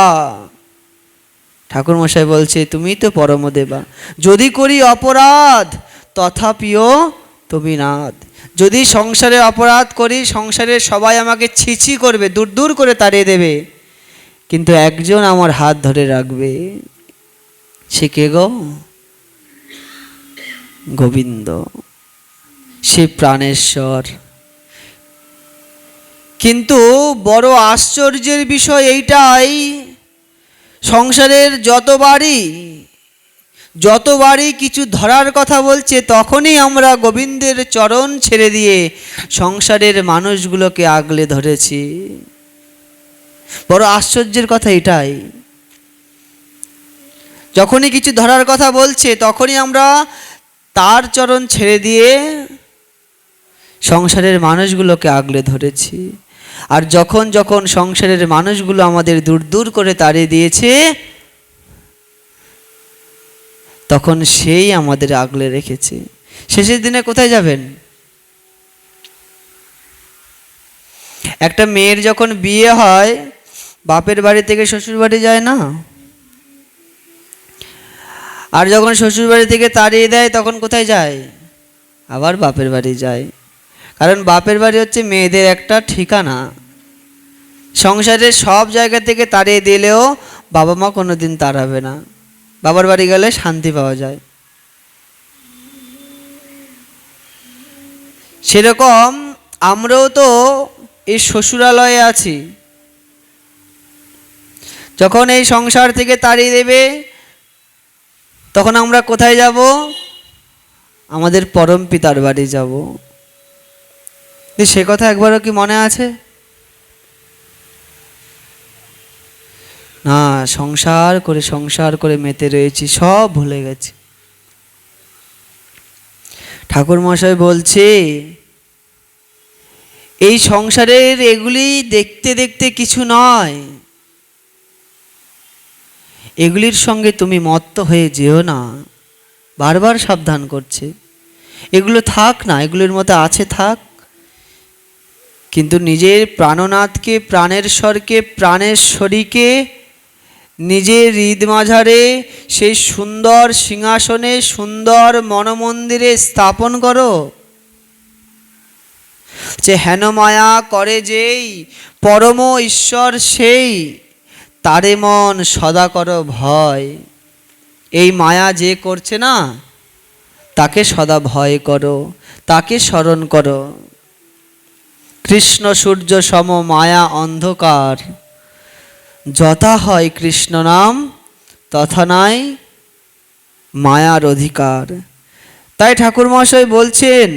[SPEAKER 1] ঠাকুর মশাই বলছে তুমি তো পরম দেবা, যদি করি অপরাধ তথাপিও তুমি নাথ। যদি সংসারে অপরাধ করি, সংসারের সবাই আমাকে ছিছি করবে, দূর দূর করে তাড়িয়ে দেবে, কিন্তু একজন আমার হাত ধরে রাখবে, সে কে গো? গোবিন্দ, সে প্রাণেশ্বর। কিন্তু বড় আশ্চর্যের বিষয় এইটাই, সংসারের যতবারই কিছু ধরার কথা বলছে, তখনই আমরা গোবিন্দের চরণ ছেড়ে দিয়ে সংসারের মানুষগুলোকে আগলে ধরেছি। বড় আশ্চর্যের কথা এটাই, যখনই কিছু ধরার কথা বলছে তখনই আমরা তার চরণ ছেড়ে দিয়ে সংসারের মানুষগুলোকে আগলে ধরেছি। আর যখন যখন সংসারের মানুষগুলো আমাদের দূর দূর করে তাড়িয়ে দিয়েছে, তখন সেই আমাদের আগলে রেখেছে। শেষের দিনে কোথায় যাবেন? একটা মেয়ের যখন বিয়ে হয়, বাপের বাড়ি থেকে শ্বশুর বাড়ি যায় না? আর যখন শ্বশুর বাড়ি থেকে তাড়িয়ে দেয়, তখন কোথায় যায়? আবার বাপের বাড়ি যায়। কারণ বাপের বাড়ি হচ্ছে মেয়েদের একটা ঠিকানা। সংসারের সব জায়গা থেকে তাড়িয়ে দিলেও বাবা মা কোনোদিন তাড়াবে না, বাবার বাড়ি গেলে শান্তি পাওয়া যায়। সেরকম আমরাও তো এই শ্বশুরালয়ে আছি। যখন এই সংসার থেকে তাড়িয়ে দেবে, তখন আমরা কোথায় যাব? আমাদের পরম পিতার বাড়ি যাব। সে কথা একবারও কি মনে আছে? না, সংসার করে মেতে রয়েছি, সব ভুলে গেছি। ঠাকুর মশাই বলছে এই সংসারের এগুলি দেখতে দেখতে কিছু নয়, এগুলির সঙ্গে তুমি মত্ত হয়ে যেও না, বারবার সাবধান করছে। এগুলো থাক না, এগুলোর মতো আছে থাক, কিন্তু নিজের প্রাণনাথকে, প্রাণেশ্বরকে, প্রাণেশ্বরীকে নিজের হৃদ মাঝারে সেই সুন্দর সিংহাসনে, সুন্দর মনমন্দিরে স্থাপন করো। যে হেন মায়া করে যেই, পরম ঈশ্বর সেই, তারে মন সদা করো ভয়। এই মায়া যে করছে না, তাকে সদা ভয় করো, তাকে স্মরণ করো। কৃষ্ণ সূর্য সম মায়া অন্ধকার, যথা হয় কৃষ্ণ নাম তথা নাই মায়ার অধিকার। তাই ঠাকুর মহাশয় বলছেন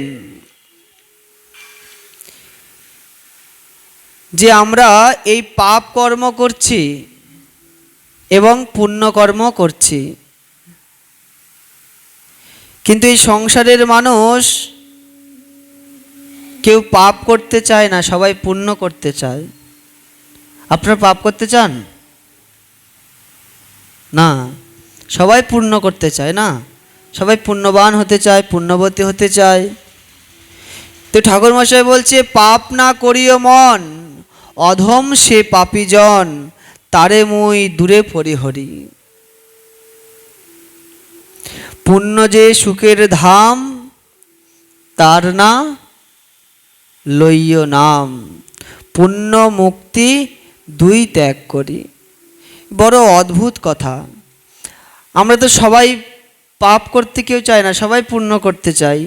[SPEAKER 1] যে আমরা এই পাপ কর্ম করছি এবং পুণ্য কর্ম করছি, কিন্তু এই সংসারের মানুষ কেউ পাপ করতে চায় না, সবাই পুণ্য করতে চায়। আপনারা পাপ করতে চান না? সবাই পুণ্য করতে চায় না? সবাই পুণ্যবান হতে চায়, পুণ্যবতী হতে চায়। তো ঠাকুর মশাই বলছে, পাপ না করিও মন, অধম সে পাপীজন, তারে মুই দূরে পরিহরি। পুণ্য যে সুখের ধাম, তার না লইও নাম, পুণ্য মুক্তি দুই ত্যাগ করি। বড় অদ্ভুত কথা। আমরা তো সবাই পাপ করতে কেউ চায় না, সবাই পুণ্য করতে চাই,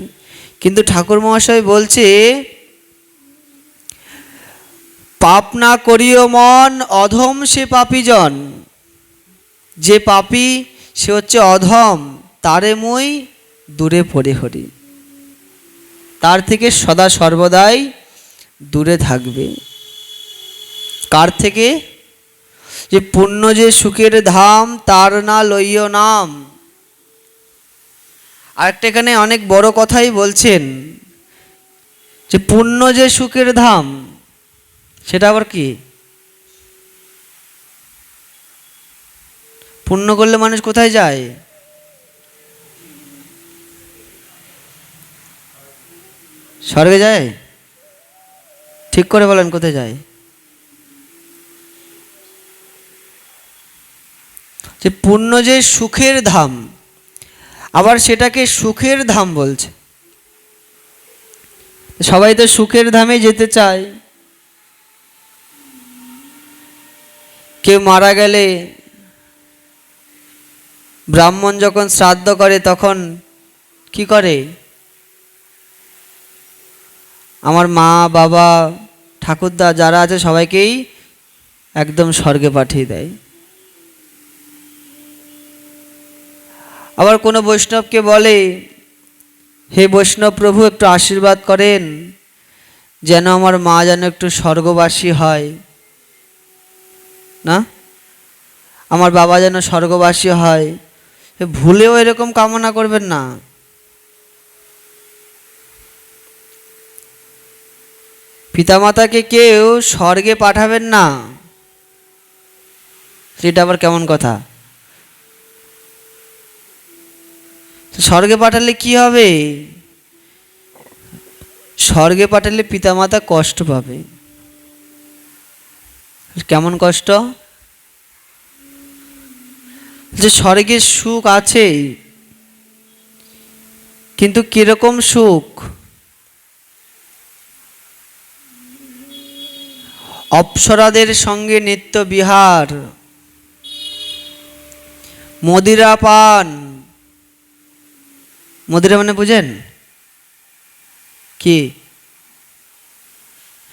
[SPEAKER 1] কিন্তু ঠাকুর মহাশয় বলছে পাপ না করিও মন, অধম সে পাপীজন। যে পাপী সে হচ্ছে অধম, তারে মুই দূরে পরিহরি। তার থেকে সদা সর্বদাই দূরে থাকবে। কার থেকে? যে পুণ্য যে সুখের ধাম, তার না লইও নাম। আরেকটা এখানে অনেক বড় কথাই বলছেন, যে পুণ্য যে সুখের ধাম, সেটা আবার কি? পুণ্য করলে মানুষ কোথায় যায়? স্বর্গে যায়? ঠিক করে বলেন, কোথায় যায়? যে পুণ্য যে সুখের ধাম, আবার সেটাকে সুখের ধাম বলছে। সবাই তো সুখের ধামে যেতে চায়। কেউ মারা গেলে ব্রাহ্মণ যখন শ্রাদ্ধ করে তখন কি করে? আমার মা, বাবা, ঠাকুরদা যারা আছে সবাইকেই একদম স্বর্গে পাঠিয়ে দেয়। আবার কোনো বৈষ্ণবকে বলে, হে বৈষ্ণব প্রভু, একটু আশীর্বাদ করেন যেন আমার মা যেন একটু স্বর্গবাসী হয়, না আমার বাবা যেন স্বর্গবাসী হয়। ভুলেও এরকম কামনা করবেন না। পিতামাতাকে কেউ স্বর্গে পাঠাবেন না, সেটা আবার কেমন কথা? স্বর্গে পাঠালে কি হবে? স্বর্গে পাঠালে পিতামাতা কষ্ট পাবে। কেমন কষ্ট? যে স্বর্গের সুখ আছে, কিন্তু কিরকম সুখ? অপ্সরাদের সঙ্গে নিত্য বিহার, মদিরা পান। মদিরা মানে বুঝেন কি?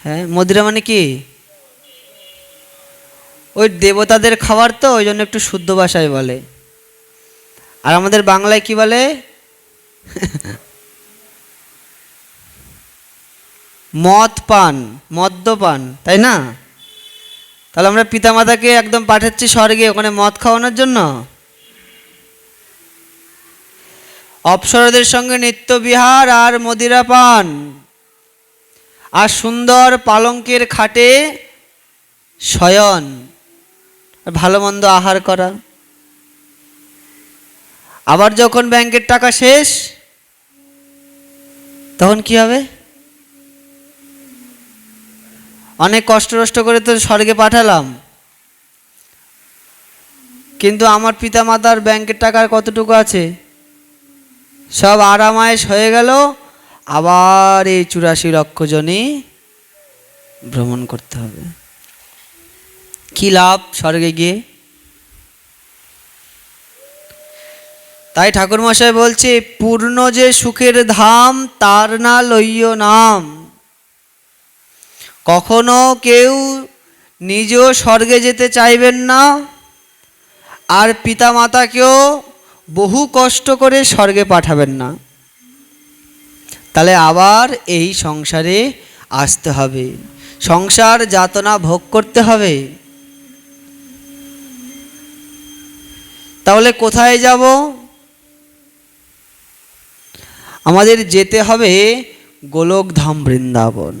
[SPEAKER 1] হ্যাঁ, মদিরা মানে কি? ওই দেবতাদের খাবার, তো ওই জন্য একটু শুদ্ধ ভাষায় বলে। আর আমাদের বাংলায় কি বলে? মদ পান, মদ্যপান, তাই না? তাহলে আমরা পিতামাতাকে একদম পাঠাচ্ছি স্বর্গে, ওখানে মদ খাওয়ানোর জন্য। অপ্সরাদের সঙ্গে নিত্য বিহার আর মদিরা পান, আর সুন্দর পালঙ্কের খাটে শয়ন, ভালো মন্দ আহার করা। আবার যখন ব্যাংকের টাকা শেষ, তখন কি হবে? অনেক কষ্ট করে তো স্বর্গে পাঠালাম, কিন্তু আমার পিতামাতার ব্যাংকের টাকার কতটুকু আছে? সব আরামায়েশ হয়ে গেল, আবার এই 84 লক্ষ জনই ভ্রমণ করতে হবে। কি লাভ স্বর্গে গিয়ে? তাই ঠাকুর মশাই বলছে, পূর্ণ যে সুখের ধাম, তার না লইও নাম। কখনো কেউ নিজেও স্বর্গে যেতে চাইবেন না, আর পিতা মাতাকেও বহু কষ্ট করে স্বর্গে পাঠাবেন না, তাহলে আবার এই সংসারে আসতে হবে, সংসার যাতনা ভোগ করতে হবে। তাহলে কোথায় যাব? আমাদের যেতে হবে গোলকধাম বৃন্দাবন,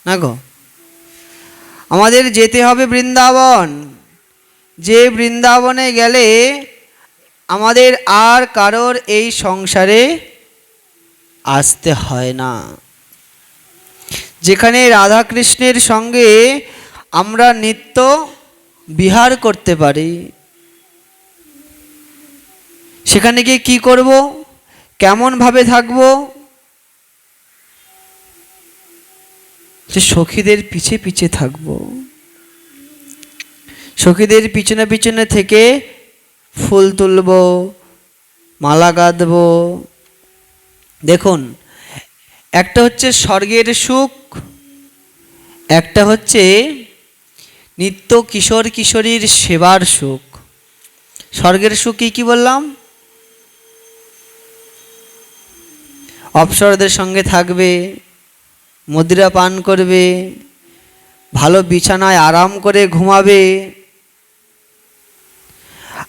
[SPEAKER 1] না গো? আমাদের যেতে হবে বৃন্দাবন। যে বৃন্দাবনে গেলে আমাদের আর কারোর এই সংসারে আসতে হয় না, যেখানে রাধা কৃষ্ণের সঙ্গে আমরা নিত্য বিহার করতে পারি। সেখানে গিয়ে কি করব, কেমন ভাবে থাকবো? যে সখীদের পিছে পিছে থাকবো, সখীদের পিছনে পিছনে থেকে ফুল তুলব, মালা গাঁথব। দেখুন, একটা হচ্ছে স্বর্গের সুখ, একটা হচ্ছে নিত্য কিশোর কিশোরীর সেবার সুখ। স্বর্গের সুখ কি বললাম? অপ্সরদের সঙ্গে থাকবে, মদিরা পান করবে, ভালো বিছানায় আরাম করে ঘুমাবে।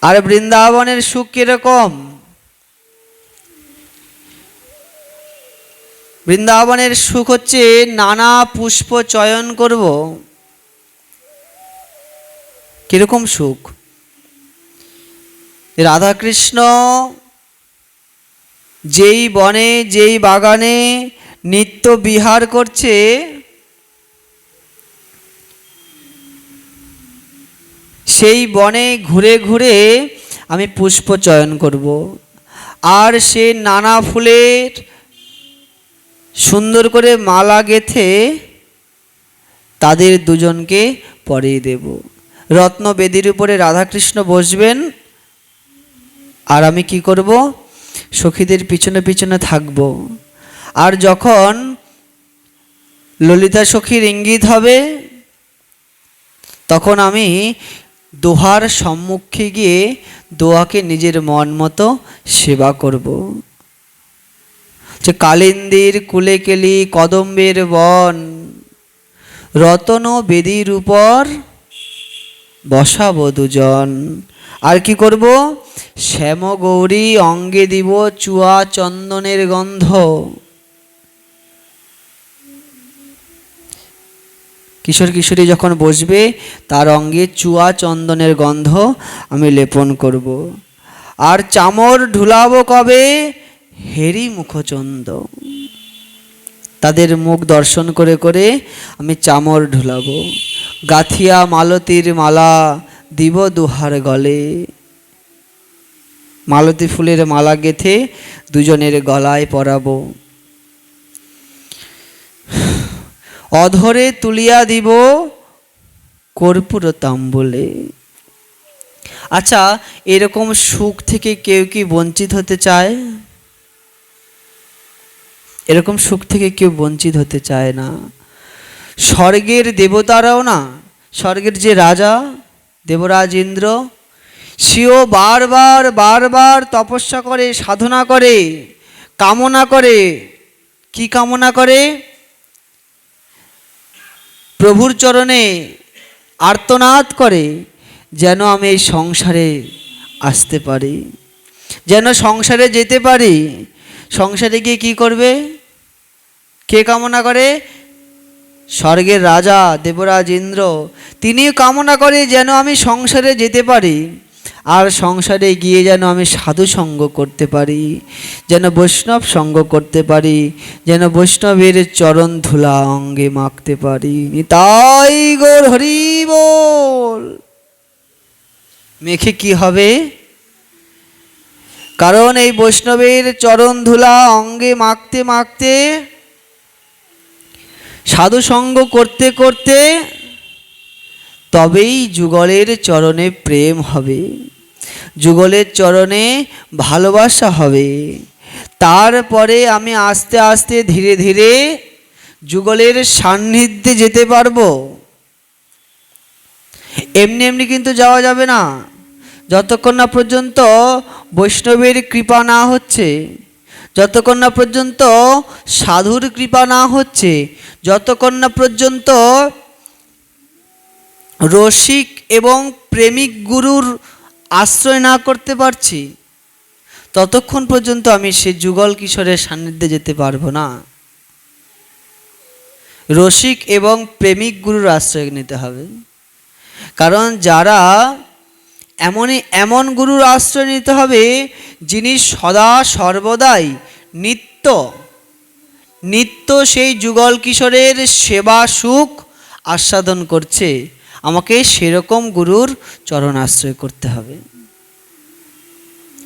[SPEAKER 1] আর বৃন্দাবনের সুখ কিরকম? বৃন্দাবনের সুখ হচ্ছে নানা পুষ্প চয়ন করব। কিরকম সুখ? রাধাকৃষ্ণ যেই বনে, যেই বাগানে নিত্য বিহার করছে, সেই বনে ঘুরে ঘুরে আমি পুষ্প চয়ন করব, আর সে নানা ফুলের সুন্দর করে মালা গেঁথে তাদের দুজনকে পরিয়ে দেব। রত্ন বেদির উপরে রাধাকৃষ্ণ বসবেন, আর আমি কি করব? সখীদের পিছনে পিছনে থাকব। আর যখন ললিতা সখীর ইঙ্গিত হবে, তখন আমি দোহার সম্মুখে গিয়ে দোহাকে নিজের মন মতো সেবা করব। যে কালিন্দির কুলে কেলি কদম্বের বন, রতন বেদির উপর বসাবো দুজন। আর কি করব? শ্যাম গৌরী অঙ্গে দিব চুয়া চন্দনের গন্ধ। কিশোর কিশোরী যখন বসবে, তার অঙ্গে চুয়া চন্দনের গন্ধ আমি লেপন করব। আর চামর ঢুলাবো কবে? হেরি মুখচন্দ। তাদের মুখ দর্শন করে করে আমি চামর ঢুলাবো। গাথিয়া মালতীর মালা দিব দুহার গলে। মালতী ফুলের মালা গেথে দুজনের গলায় পরাবো। অধরে তুলিয়া দিব কর্পূর তাম্বুলে। আচ্ছা, এরকম সুখ থেকে কেউ কি বঞ্চিত হতে চায়? এরকম সুখ থেকে কেউ বঞ্চিত হতে চায় না। স্বর্গের দেবতারাও না, স্বর্গের যে রাজা দেবরাজ ইন্দ্র, সেও বারবার বারবার তপস্যা করে, সাধনা করে, কামনা করে। কি কামনা করে? প্রভুর চরণে আর্তনাদ করে, যেন আমি এই সংসারে আসতে পারি, যেন সংসারে যেতে পারি। সংসারে গিয়ে কি করবে? কে কামনা করে? স্বর্গের রাজা দেবরাজ ইন্দ্র, তিনি কামনা করে যেন আমি সংসারে যেতে পারি, আর সংসারে গিয়ে যেন আমি সাধু সঙ্গ করতে পারি, যেন বৈষ্ণব সঙ্গ করতে পারি, যেন বৈষ্ণবের চরণ ধুলা অঙ্গে মাখতে পারি। নিতাই গৌর হরি বল। মেখে কি হবে? কারণ এই বৈষ্ণবের চরণ ধুলা অঙ্গে মাখতে মাখতে, সাধু সঙ্গ করতে করতে তবেই যুগলের চরণে প্রেম হবে, যুগলের চরণে ভালোবাসা হবে। তারপরে আমি আস্তে আস্তে ধীরে ধীরে যুগলের সান্নিধ্যে যেতে পারবো। এমনি এমনি কিন্তু যাওয়া যাবে না, যতক্ষণ না পর্যন্ত বৈষ্ণবের কৃপা না হচ্ছে, যতক্ষণ না পর্যন্ত সাধুর কৃপা না হচ্ছে, যতক্ষণ না পর্যন্ত রসিক এবং প্রেমিক গুরুর আশ্রয় না করতে পারছি, ততক্ষণ পর্যন্ত আমি সে যুগল কিশোরের সান্নিধ্যে যেতে পারবো না। রসিক এবং প্রেমিক গুরুর আশ্রয় নিতে হবে। কারণ যারা এমন গুরুর আশ্রয় নিতে হবে যিনি সদা সর্বদাই নিত্য নিত্য সেই যুগল কিশোরের সেবা সুখ আস্বাদন করছে, আমাকে সেরকম গুরুর চরণ আশ্রয় করতে হবে।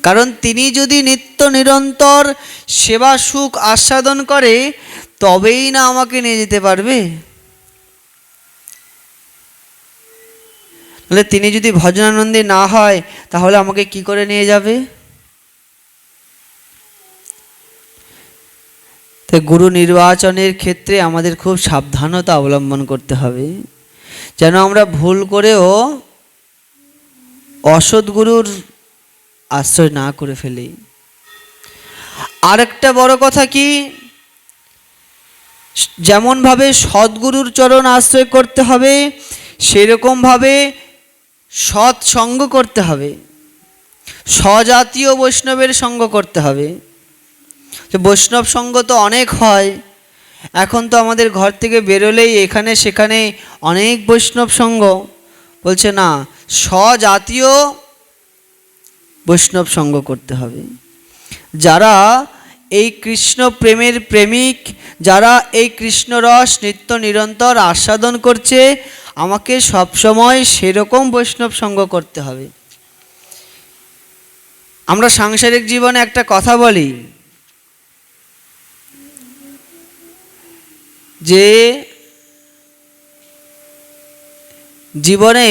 [SPEAKER 1] কারণ তিনি যদি নিত্য নিরন্তর সেবা সুখ আস্বাদন করে তবেই না আমাকে নিয়ে যেতে পারবে। তাহলে তিনি যদি ভজনানন্দী না হয় তাহলে আমাকে কি করে নিয়ে যাবে? তাই গুরু নির্বাচনের ক্ষেত্রে আমাদের খুব সাবধানতা অবলম্বন করতে হবে, যেন আমরা ভুল করেও অসৎ গুরুর আশ্রয় না করে ফেলি। আরেকটা বড় কথা কি, যেমনভাবে সদ্গুরুর চরণ আশ্রয় করতে হবে সেরকমভাবে সৎসঙ্গ করতে হবে, স্বজাতীয় বৈষ্ণবের সঙ্গ করতে হবে। বৈষ্ণব সঙ্গ তো অনেক হয়, এখন তো আমাদের ঘর থেকে বেরোলেই এখানে সেখানে অনেক বৈষ্ণব সঙ্গ। বলছে না, স্বজাতীয় বৈষ্ণব সঙ্গ করতে হবে। যারা এই কৃষ্ণ প্রেমের প্রেমিক, যারা এই কৃষ্ণ রস নিত্য নিরন্তর আস্বাদন করছে, আমাকে সবসময় সেরকম বৈষ্ণব সঙ্গ করতে হবে। আমরা সাংসারিক জীবনে একটা কথা বলি যে জীবনে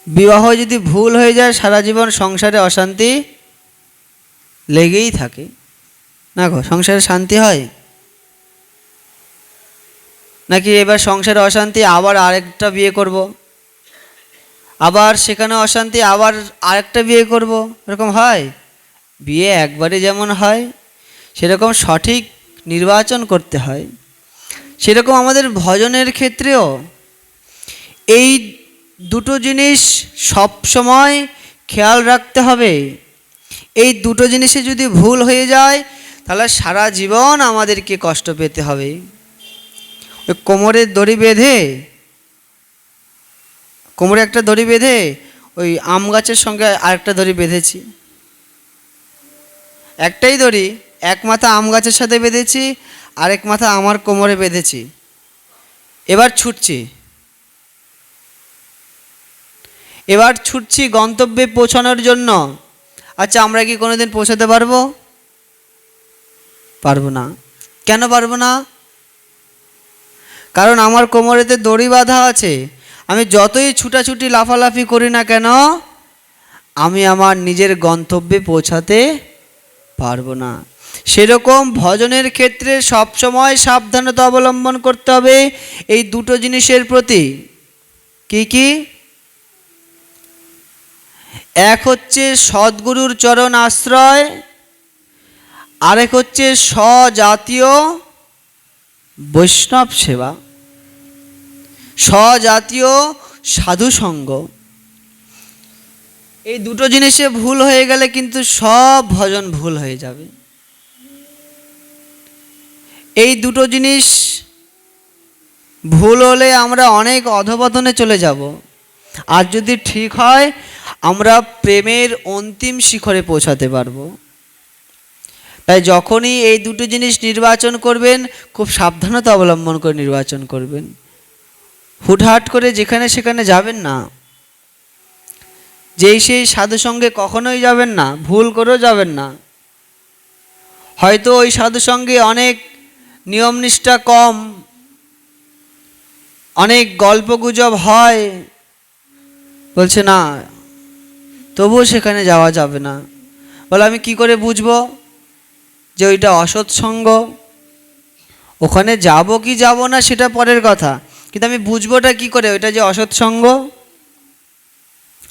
[SPEAKER 1] বিবাহ যদি ভুল হয়ে যায় সারা জীবন সংসারে অশান্তি লেগেই থাকে। না গো, সংসারে শান্তি হয় নাকি? এবার সংসারে অশান্তি, আবার আরেকটা বিয়ে করব, আবার সেখানে অশান্তি, আবার আরেকটা বিয়ে করব, এরকম হয়? বিয়ে একবারে যেমন হয় সেরকম সঠিক নির্বাচন করতে হয়। সেরকম আমাদের ভজনের ক্ষেত্রেও এই দুটো জিনিস সব সময় খেয়াল রাখতে হবে। এই দুটো জিনিসে যদি ভুল হয়ে যায় তাহলে সারা জীবন আমাদেরকে কষ্ট পেতে হবে। ওই কোমরের দড়ি বেঁধে, কোমরে একটা দড়ি বেঁধে ওই আম গাছের সঙ্গে আরেকটা দড়ি বেঁধেছি, একটাই দড়ি, এক মাথা আম গাছের সাথে বেঁধেছি, আরেক মাথা আমার কোমরে বেঁধেছি। এবার ছুটছি গন্তব্যে পৌঁছানোর জন্য। আচ্ছা, আমরা কি কোনোদিন পৌঁছাতে পারবো? পারবো না। কেন পারবো না? কারণ আমার কোমরেতে দড়ি বাঁধা আছে। আমি যতই ছুটাছুটি লাফালাফি করি না কেন, আমি আমার নিজের গন্তব্যে পৌঁছাতে পারবো না। সেরকম ভজনের ক্ষেত্রে সবসময় সাবধানতা অবলম্বন করতে হবে এই দুটো জিনিসের প্রতি। কি কি? এক হচ্ছে সদ্গুরুর চরণ আশ্রয়, আরেক হচ্ছে স্বজাতীয় বৈষ্ণব সেবা, স্বজাতীয় সাধু সঙ্গ। এই দুটো জিনিসে ভুল হয়ে গেলে কিন্তু সব ভজন ভুল হয়ে যাবে। এই দুটো জিনিস ভুল হলে আমরা অনেক অধঃপতনে চলে যাব। আর যদি ঠিক হয় আমরা প্রেমের অন্তিম শিখরে পৌঁছাতে পারবো। তাই যখনই এই দুটো জিনিস নির্বাচন করবেন খুব সাবধানতা অবলম্বন করে নির্বাচন করবেন। হুটহাট করে যেখানে সেখানে যাবেন না, যেই সেই সাধু সঙ্গে কখনোই যাবেন না, ভুল করেও যাবেন না। হয়তো ওই সাধু সঙ্গে অনেক নিয়ম নিষ্ঠা কম, অনেক গল্পগুজব হয়, বলছে না তবুও সেখানে যাওয়া যাবে না। বলে আমি কি করে বুঝবো যে ওইটা অসৎ সঙ্গ? ওখানে যাব কি যাব না সেটা পরের কথা, কিন্তু আমি বুঝবোটা কি করে ওইটা যে অসৎসঙ্গ?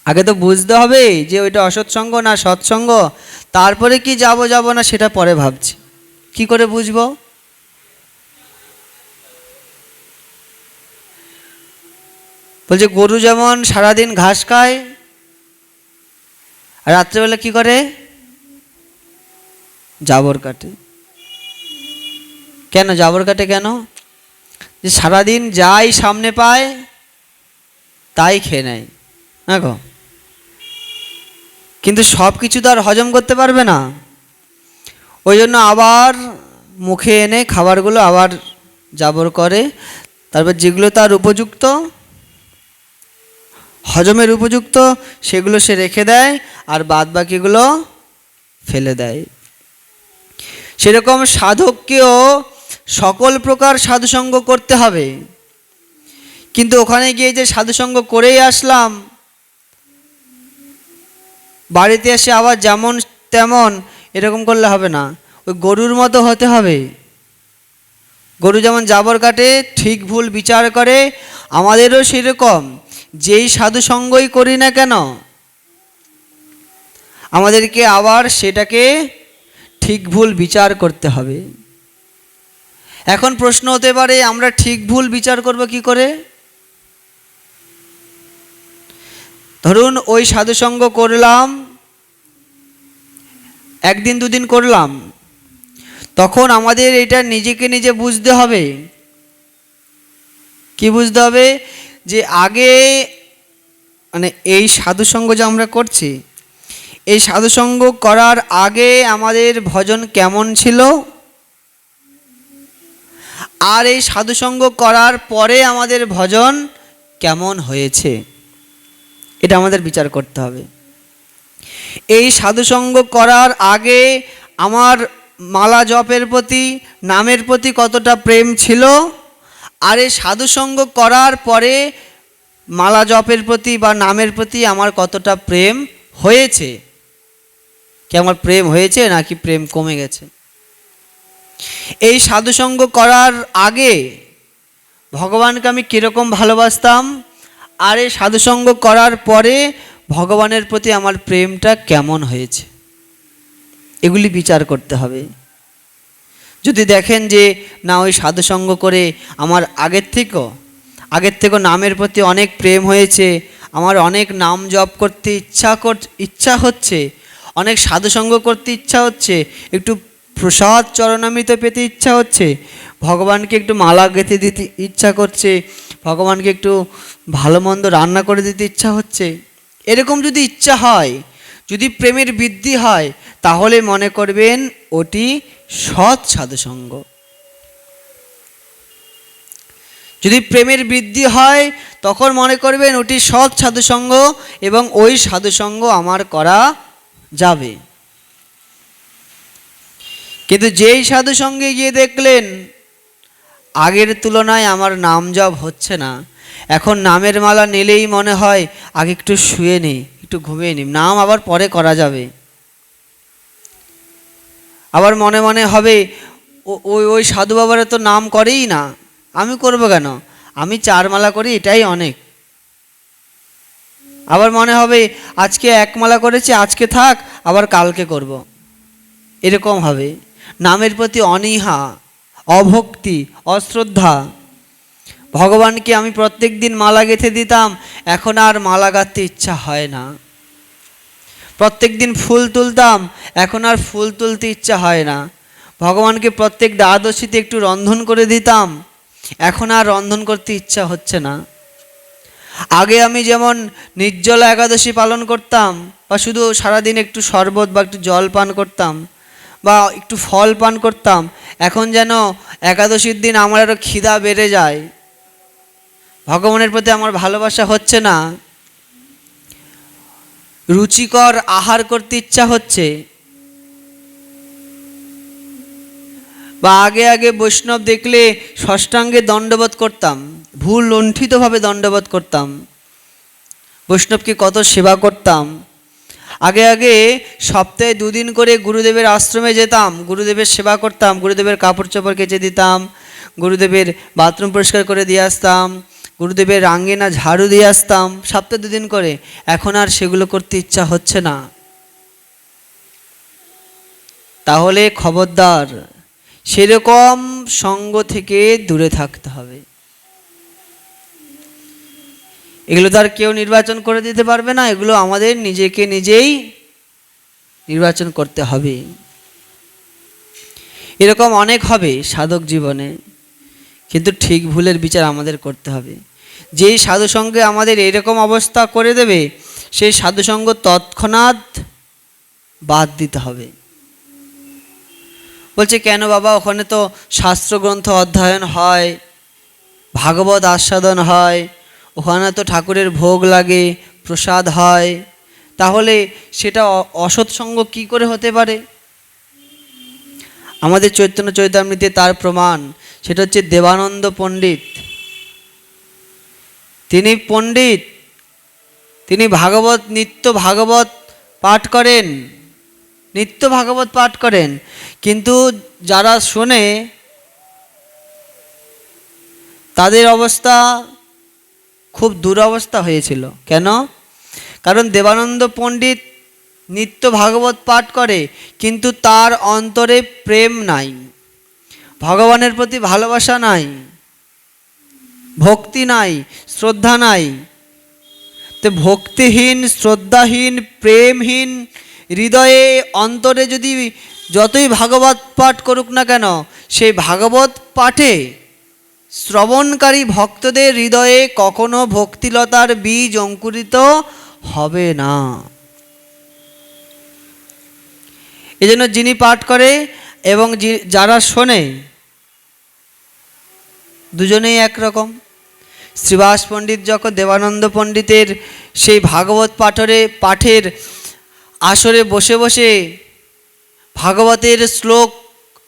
[SPEAKER 1] আগে তো বুঝতে হবে যে ওইটা অসৎসঙ্গ না সৎসঙ্গ, তারপরে কি যাব যাব না সেটা পরে ভাবছি। কি করে বুঝবো? বলছে গরু যেমন সারাদিন ঘাস খায় আর রাত্রেবেলা কি করে? জাবর কাটে। কেন জাবর কাটে? কেন? যে সারাদিন যাই সামনে পায় তাই খেয়ে নেয়, দেখো, কিন্তু সব কিছু তো আর হজম করতে পারবে না। ওই জন্য আবার মুখে এনে খাবারগুলো আবার জাবর করে, তারপর যেগুলো তার উপযুক্ত, হজমের উপযুক্ত, সেগুলো সে রেখে দেয় আর বাদ বাকিগুলো ফেলে দেয়। সেরকম সাধককেও সকল প্রকার সাধুসঙ্গ করতে হবে, কিন্তু ওখানে গিয়ে যে সাধুসঙ্গ করেই আসলাম, বাড়িতে এসে আবার যেমন তেমন এরকম করলে হবে না। ওই গরুর মতো হতে হবে। গরু যেমন জাবর কাটে, ঠিক ভুল বিচার করে, আমাদেরও সেরকম যেই সাধুসঙ্গই করি না কেন আমাদেরকে আবার সেটাকে ঠিক ভুল বিচার করতে হবে। এখন প্রশ্ন হতে পারে আমরা ঠিক ভুল বিচার করব কি করে? ধরুন ওই সাধুসঙ্গ করলাম, একদিন দুদিন করলাম, তখন আমাদের এটা নিজেকে নিজে বুঝতে হবে। কি বুঝতে হবে? যে আগে মানে এই সাধুসঙ্গ যে আমরা করছি, এই সাধুসঙ্গ করার আগে আমাদের ভজন কেমন ছিল, আর এই সাধুসঙ্গ করার পরে আমাদের ভজন কেমন হয়েছে, এটা আমাদের বিচার করতে হবে। এই সাধুসঙ্গ করার আগে আমার মালা জপের প্রতি, নামের প্রতি কতটা প্রেম ছিল, আর এই সাধুসঙ্গ করার পরে মালা জপের প্রতি বা নামের প্রতি আমার কতটা প্রেম হয়েছে। কি আমার প্রেম হয়েছে নাকি প্রেম কমে গেছে? এই সাধুসঙ্গ করার আগে ভগবানকে আমি কীরকম ভালোবাসতাম, আর এই সাধুসঙ্গ করার পরে ভগবানের প্রতি আমার প্রেমটা কেমন হয়েছে, এগুলি বিচার করতে হবে। যদি দেখেন যে না ওই সাধুসঙ্গ করে আমার আগের থেকেও নামের প্রতি অনেক প্রেম হয়েছে, আমার অনেক নাম জপ করতে ইচ্ছা হচ্ছে, অনেক সাধুসঙ্গ করতে ইচ্ছা হচ্ছে, একটু প্রসাদ চরণামৃত পেতে ইচ্ছা হচ্ছে, ভগবানকে একটু মালা গেঁথে দিতে ইচ্ছা করছে, ভগবানকে একটু ভালো মন্দ রান্না করে দিতে ইচ্ছা হচ্ছে, এরকম যদি ইচ্ছা হয়, যদি প্রেমের বৃদ্ধি হয়, তাহলে মনে করবেন ওটি সৎ সাধুসঙ্গ। যদি প্রেমের বৃদ্ধি হয় তখন মনে করবেন ওটি সৎ সাধুসঙ্গ এবং ওই সাধুসঙ্গ আমার করা যাবে। কিন্তু যেই সাধুসঙ্গে গিয়ে দেখলেন আগের তুলনায় আমার নাম জপ হচ্ছে না, এখন নামের মালা নিলেই মনে হয় আগে একটু শুয়ে নিই, একটু ঘুমিয়ে নিই, নাম আবার পরে করা যাবে। আবার মনে মনে হবে ওই সাধু বাবারা তো নাম করেই না, আমি করব কেন, আমি 4 মালা করি এটাই অনেক। আবার মনে হবে আজকে 1 মালা করেছি, আজকে থাক, আবার কালকে করব। এরকম হবে। নামের প্রতি অনীহা, অভক্তি, অশ্রদ্ধা। ভগবানকে আমি প্রত্যেক দিন মালা গেঁথে দিতাম, এখন আর মালা গাঁথতে ইচ্ছা হয় না। প্রত্যেক দিন ফুল তুলতাম, এখন আর ফুল তুলতে ইচ্ছা হয় না। ভগবানকে প্রত্যেক দ্বাদশীতে একটু রন্ধন করে দিতাম, এখন আর রন্ধন করতে ইচ্ছা হচ্ছে না। আগে আমি যেমন নির্জলা একাদশী পালন করতাম, বা শুধু সারাদিন একটু শরবত বা একটু জল পান করতাম বা একটু ফল পান করতাম, এখন যেন একাদশীর দিন আমার আরও খিদা বেড়ে যায়, ভগবানের প্রতি আমার ভালোবাসা হচ্ছে না, রুচিকর আহার করতে ইচ্ছা হচ্ছে। বা আগে বৈষ্ণব দেখলে ষষ্ঠাঙ্গে দণ্ডবোধ করতাম, ভুল লণ্ঠিতভাবে দণ্ডবোধ করতাম, বৈষ্ণবকে কত সেবা করতাম। আগে সপ্তাহে 2 দিন করে গুরুদেবের আশ্রমে যেতাম, গুরুদেবের সেবা করতাম, গুরুদেবের কাপড় চোপড় কেচে দিতাম, গুরুদেবের বাথরুম পরিষ্কার করে দিয়ে আসতাম, গুরুদেবের আঙ্গিনা ঝাড়ু দিয়ে আসতাম সপ্তাহে 2 দিন করে। এখন আর সেগুলো করতে ইচ্ছা হচ্ছে না। তাহলে খবরদার, সেরকম সঙ্গ থেকে দূরে থাকতে হবে। এগুলো তো আর কেউ নির্বাচন করে দিতে পারবে না, এগুলো আমাদের নিজেকে নিজেই নির্বাচন করতে হবে। এরকম অনেক হবে সাধক জীবনে, কিন্তু ঠিক ভুলের বিচার আমাদের করতে হবে। যেই সাধুসঙ্গে আমাদের এরকম অবস্থা করে দেবে, সেই সাধুসঙ্গ তৎক্ষণাৎ বাদ দিতে হবে। বলছে কেন বাবা, ওখানে তো শাস্ত্রগ্রন্থ অধ্যয়ন হয়, ভাগবত আস্বাদন হয়, ওখানে তো ঠাকুরের ভোগ লাগে, প্রসাদ হয়, তাহলে সেটা অসৎসঙ্গ কি করে হতে পারে? আমাদের চৈতন্য চৈতামৃতে তার প্রমাণ, সেটা হচ্ছে দেবানন্দ পণ্ডিত। তিনি পণ্ডিত, তিনি ভাগবত নিত্য ভাগবত পাঠ করেন, নিত্য ভাগবত পাঠ করেন, কিন্তু যারা শোনে তাদের অবস্থা খুব দুরবস্থা হয়েছিল। কেন? কারণ দেবানন্দ পণ্ডিত নিত্য ভাগবত পাঠ করে, কিন্তু তার অন্তরে প্রেম নাই, ভগবানের প্রতি ভালোবাসা নাই, ভক্তি নাই, শ্রদ্ধা নাই। তো ভক্তিহীন, শ্রদ্ধাহীন, প্রেমহীন হৃদয়ে অন্তরে যদি যতই ভাগবত পাঠ করুক না কেন, সেই ভাগবত পাঠে শ্রবণকারী ভক্তদের হৃদয়ে কখনো ভক্তিলতার বীজ অঙ্কুরিত হবে না। এজন্য যিনি পাঠ করে এবং যারা শোনে, দুজনেই একরকম। শ্রীবাস পণ্ডিত যখন দেবানন্দ পণ্ডিতের সেই ভাগবত পাঠের আসরে বসে বসে ভাগবতের শ্লোক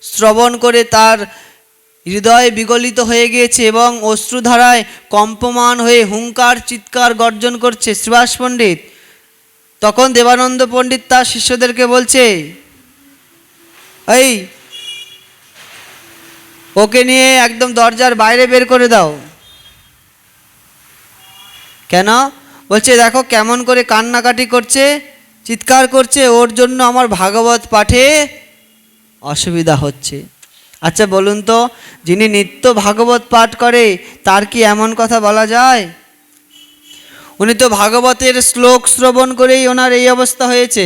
[SPEAKER 1] শ্রবণ করে তার হৃদয় বিগলিত হয়ে গিয়েছে এবং অশ্রুধারায় কম্পমান হয়ে হুঙ্কার চিৎকার গর্জন করছে শ্রীবাস পণ্ডিত, তখন দেবানন্দ পণ্ডিত তার শিষ্যদেরকে বলছে, এই ওকে নিয়ে একদম দরজার বাইরে বের করে দাও। কেন? বলছে দেখো কেমন করে কান্নাকাটি করছে, চিৎকার করছে, ওর জন্য আমার ভাগবত পাঠে অসুবিধা হচ্ছে। আচ্ছা বলুন তো, যিনি নিত্য ভাগবত পাঠ করে তার কি এমন কথা বলা যায়? উনি তো ভাগবতের শ্লোক শ্রবণ করেই ওনার এই অবস্থা হয়েছে,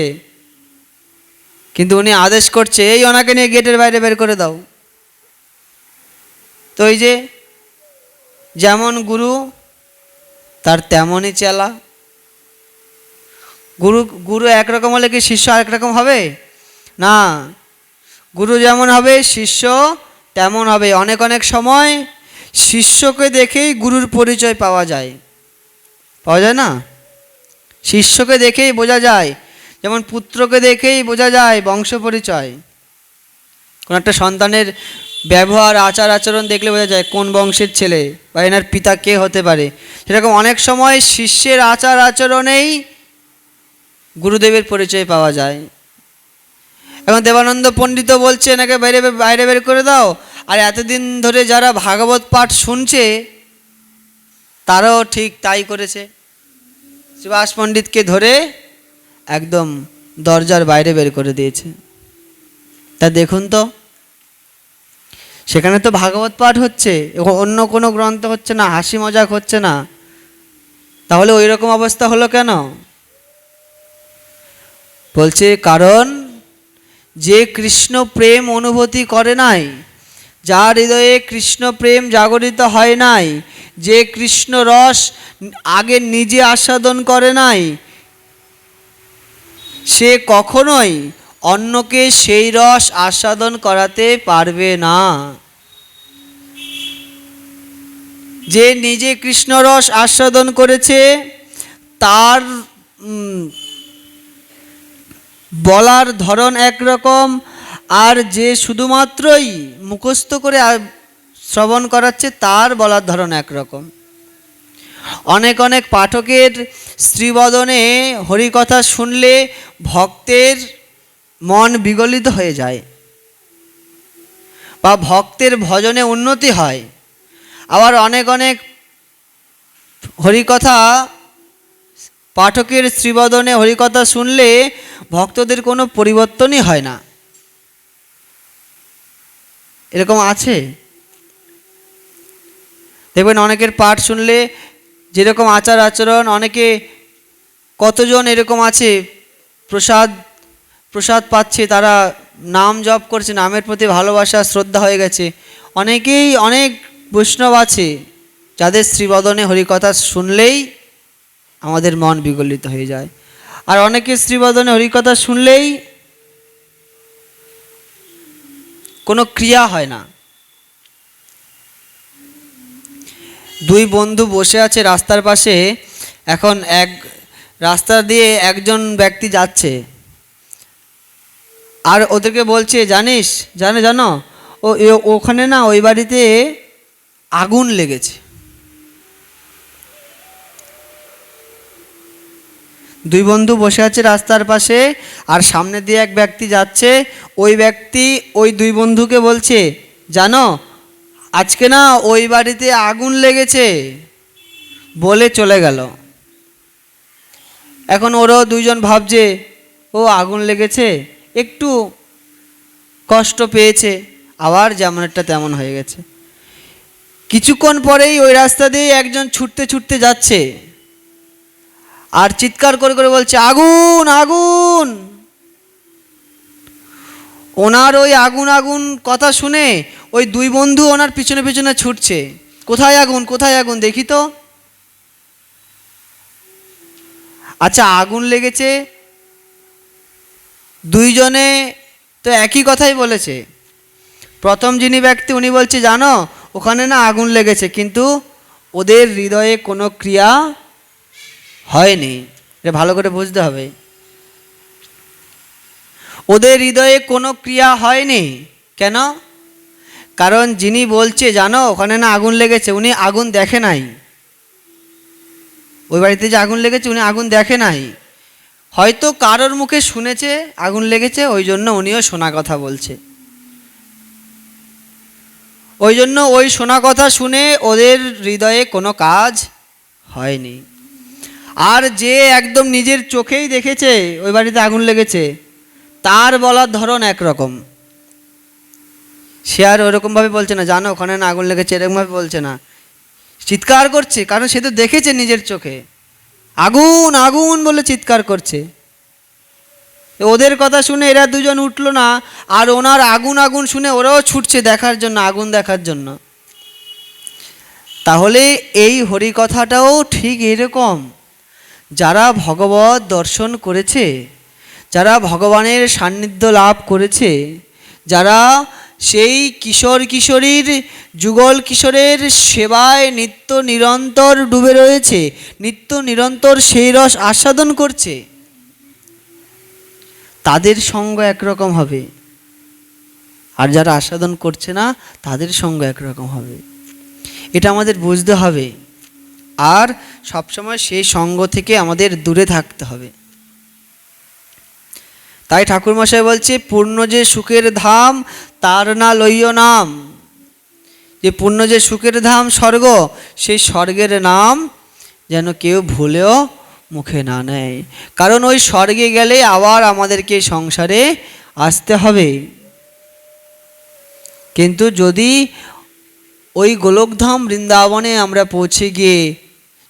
[SPEAKER 1] কিন্তু উনি আদেশ করছে এই ওনাকে নিয়ে গেটের বাইরে বের করে দাও। তো এই যে যেমন গুরু তার তেমনই চেলা। গুরু একরকম হলে কি শিষ্য আরেক রকম হবে? না, গুরু যেমন হবে শিষ্য তেমন হবে। অনেক অনেক সময় শিষ্যকে দেখেই গুরুর পরিচয় পাওয়া যায় না? শিষ্যকে দেখেই বোঝা যায়, যেমন পুত্রকে দেখেই বোঝা যায় বংশ পরিচয়। কোন একটা সন্তানের ব্যবহার আচার আচরণ দেখলে বোঝা যায় কোন বংশের ছেলে বা এনার পিতা কে হতে পারে। সেরকম অনেক সময় শিষ্যের আচার আচরণেই গুরুদেবের পরিচয় পাওয়া যায়। এখন দেবানন্দ পণ্ডিত বলছে এনাকে বাইরে বের করে দাও, আর এতদিন ধরে যারা ভাগবত পাঠ শুনছে তারাও ঠিক তাই করেছে, শ্রীবাস পণ্ডিতকে ধরে একদম দরজার বাইরে বের করে দিয়েছে। তা দেখুন তো, সেখানে তো ভাগবত পাঠ হচ্ছে, অন্য কোনো গ্রন্থ হচ্ছে না, হাসি মজাক হচ্ছে না, তাহলে ওই রকম অবস্থা হলো কেন? বলছে কারণ যে কৃষ্ণ প্রেম অনুভূতি করে নাই, যার হৃদয়ে কৃষ্ণ প্রেম জাগরিত হয় নাই, যে কৃষ্ণ রস আগে নিজে আস্বাদন করে নাই, সে কখনোই অন্যকে সেই রস আস্বাদন করাতে পারবে না। যে নিজে কৃষ্ণ রস আস্বাদন করেছে তার বলার ধরন একরকম, আর যে শুধুমাত্রই মুখস্থ করে শ্রবণ করাচ্ছে তার বলার ধরন একরকম। অনেক অনেক পাঠকের শ্রীবদনে হরিকথা শুনলে ভক্তের মন বিগলিত হয়ে যায়, বা ভক্তের ভজনে উন্নতি হয়। আবার অনেক অনেক হরিকথা পাঠকের শ্রীবদনে হরিকথা শুনলে ভক্তদের কোনো পরিবর্তনই হয় না, এরকম আছে। দেখবেন অনেকের পাঠ শুনলে যেরকম আচার আচরণ, অনেকে কতজন এরকম আছে প্রসাদ প্রসাদ পাচ্ছে, তারা নাম জপ করছে, নামের প্রতি ভালোবাসা শ্রদ্ধা হয়ে গেছে। অনেকেই অনেক বৈষ্ণব আছে যাদের শ্রীবদনে হরিকথা শুনলেই আমাদের মন বিগলিত হয়ে যায়, আর অনেকে শ্রীবদনে হরিকথা শুনলেই কোনো ক্রিয়া হয় না। দুই বন্ধু বসে আছে রাস্তার পাশে, এখন এক রাস্তা দিয়ে একজন ব্যক্তি যাচ্ছে, আর ওদেরকে বলছে জানো ওখানে না ওই বাড়িতে আগুন লেগেছে। দুই বন্ধু বসে আছে রাস্তার পাশে, আর সামনে দিয়ে এক ব্যক্তি যাচ্ছে। ওই ব্যক্তি ওই দুই বন্ধুকে বলছে, জানো আজকে না ওই বাড়িতে আগুন লেগেছে, বলে চলে গেল। এখন ওরাও দুইজন ভাবছে, ও আগুন লেগেছে, একটু কষ্ট পেয়েছে, আবার যেমন একটা তেমন হয়ে গেছে। কিছুক্ষণ পরেই ওই রাস্তা দিয়ে একজন ছুটতে ছুটতে যাচ্ছে, আর চিৎকার করে করে বলছে, আগুন আগুন। ওনার ওই আগুন আগুন কথা শুনে ওই দুই বন্ধু ওনার পিছনে পিছনে ছুটছে, কোথায় আগুন কোথায় আগুন দেখি তো। আচ্ছা, আগুন লেগেছে, দুইজনে তো একই কথাই বলেছে। প্রথম যিনি ব্যক্তি উনি বলছে, জানো ওখানে না আগুন লেগেছে, কিন্তু ওদের হৃদয়ে কোনো ক্রিয়া হয়নি। এটা ভালো করে বুঝতে হবে, ওদের হৃদয়ে কোনো ক্রিয়া হয়নি। কেন? কারণ যিনি বলছে জানো ওখানে না আগুন লেগেছে, উনি আগুন দেখে নাই। ওই বাড়িতে যে আগুন লেগেছে উনি আগুন দেখে নাই, হয়তো কারোর মুখে শুনেছে আগুন লেগেছে, ওই জন্য উনিও শোনা কথা বলছে। ওই জন্য ওই শোনা কথা শুনে ওদের হৃদয়ে কোনো কাজ হয়নি। আর যে একদম নিজের চোখেই দেখেছে ওই বাড়িতে আগুন লেগেছে, তার বলার ধরন একরকম। সে আর ওরকমভাবে বলছে না, জানো ওখানে না আগুন লেগেছে, এরকমভাবে বলছে না, চিৎকার করছে, কারণ সে তো দেখেছে নিজের চোখে, আগুন আগুন বলে চিৎকার করছে। ওদের কথা শুনে এরা দুজন উঠলো না, আর ওনার আগুন আগুন শুনে ওরাও ছুটছে দেখার জন্য, আগুন দেখার জন্য। তাহলে এই হরিকথাটাও ঠিক এরকম, যারা ভগবত দর্শন করেছে, যারা ভগবানের সান্নিধ্য লাভ করেছে, যারা সেই কিশোর কিশোরীর যুগল কিশোরের সেবায় নিত্য নিরন্তর ডুবে রয়েছে, নিত্য নিরন্তর সেই রস আস্বাদন করছে, তাদের সঙ্গ একরকম হবে, আর যারা আস্বাদন করছে না তাদের সঙ্গ একরকম হবে। এটা আমাদের বুঝতে হবে, আর সবসময় সেই সঙ্গ থেকে আমাদের দূরে থাকতে হবে। তাই ঠাকুরমশাই বলছে, পূর্ণ যে সুখের ধাম তার না লইও নাম। যে পূর্ণ যে সুখের ধাম স্বর্গ, সেই স্বর্গের নাম যেন কেউ ভুলেও মুখে না নেয়, কারণ ওই স্বর্গে গেলে আবার আমাদেরকে সংসারে আসতে হবে। কিন্তু যদি ওই গোলকধাম বৃন্দাবনে আমরা পৌঁছে গিয়ে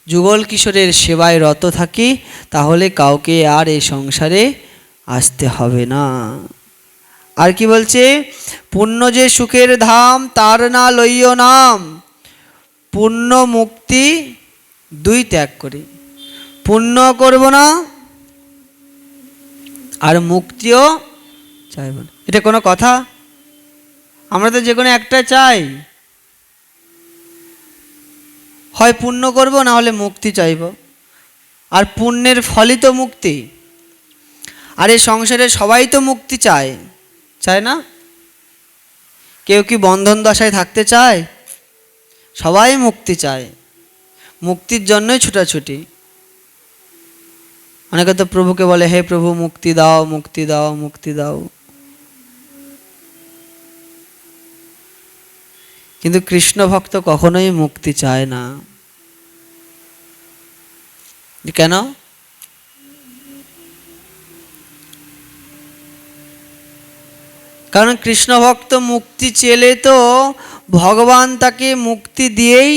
[SPEAKER 1] যুগল কিশোরের সেবায় রত থাকি, তাহলে কাউকে আর এই সংসারে আসতে হবে না। আর কি বলছে, পুণ্য যে সুখের ধাম তার না লইও নাম, পুণ্য মুক্তি দুই ত্যাগ করি। পুণ্য করব না আর মুক্তিও চাইব না, এটা কোনো কথা? আমরা তো যে কোনো একটা চাই, হয় পুণ্য করব না হলে মুক্তি চাইব, আর পুণ্যের ফলই তো মুক্তি। আর এই সংসারে সবাই তো মুক্তি চায়, চায় না? কেউ কি বন্ধন দশায় থাকতে চায়? সবাই মুক্তি চায়, মুক্তির জন্যই ছুটাছুটি। অনেকে তো প্রভুকে বলে, হে প্রভু মুক্তি দাও মুক্তি দাও মুক্তি দাও। কিন্তু কৃষ্ণ ভক্ত কখনোই মুক্তি চায় না। কেন? কারণ কৃষ্ণ ভক্ত মুক্তি চেলে তো ভগবান তাকে মুক্তি দিয়েই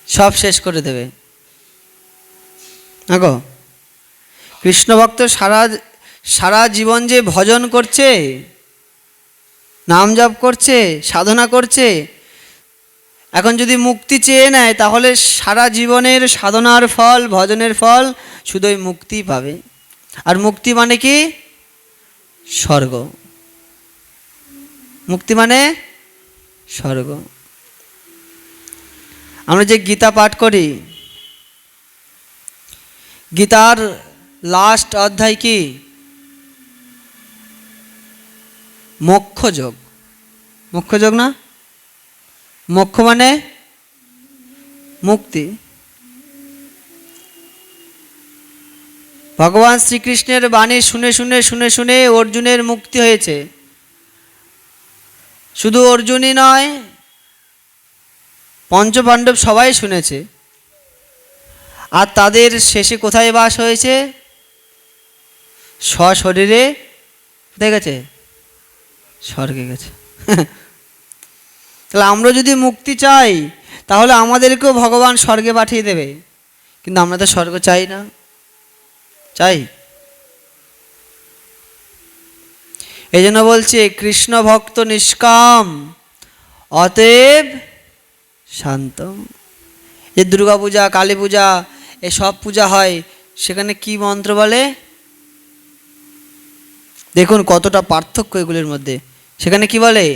[SPEAKER 1] সব শেষ করে দেবে। দেখো, কৃষ্ণ ভক্ত সারা জীবন যে ভজন করছে, নাম জপ করছে, সাধনা করছে, এখন যদি মুক্তি চেয়ে নেয় তাহলে সারা জীবনের সাধনার ফল, ভজনের ফল শুধু ওই মুক্তিই পাবে। আর মুক্তি মানে কি? স্বর্গ। মুক্তি মানে স্বর্গ। আমরা যে গীতা পাঠ করি, গীতার লাস্ট অধ্যায় কি? মোক্ষযোগ। মোক্ষযোগ না? মোক্ষ মানে মুক্তি। ভগবান শ্রীকৃষ্ণের বাণী শুনে শুনে শুনে শুনে অর্জুনের মুক্তি হয়েছে। শুধু অর্জুনই নয়, পঞ্চপাণ্ডব সবাই শুনেছে। আর তাদের শেষে কোথায় বাস হয়েছে? সশরীরে দেখেছে, স্বর্গে গেছে। তাহলে আমরা যদি মুক্তি চাই তাহলে আমাদেরকেও ভগবান স্বর্গে পাঠিয়ে দেবে। কিন্তু আমরা তো স্বর্গ চাই না। চাই? এই জন্য বলছে কৃষ্ণ ভক্ত নিষ্কাম অতএব শান্ত। যে দুর্গা পূজা, কালী পূজা, এসব পূজা হয়, সেখানে কি মন্ত্র বলে? দেখুন কতটা পার্থক্য এগুলির মধ্যে। সেখানে কি বলে?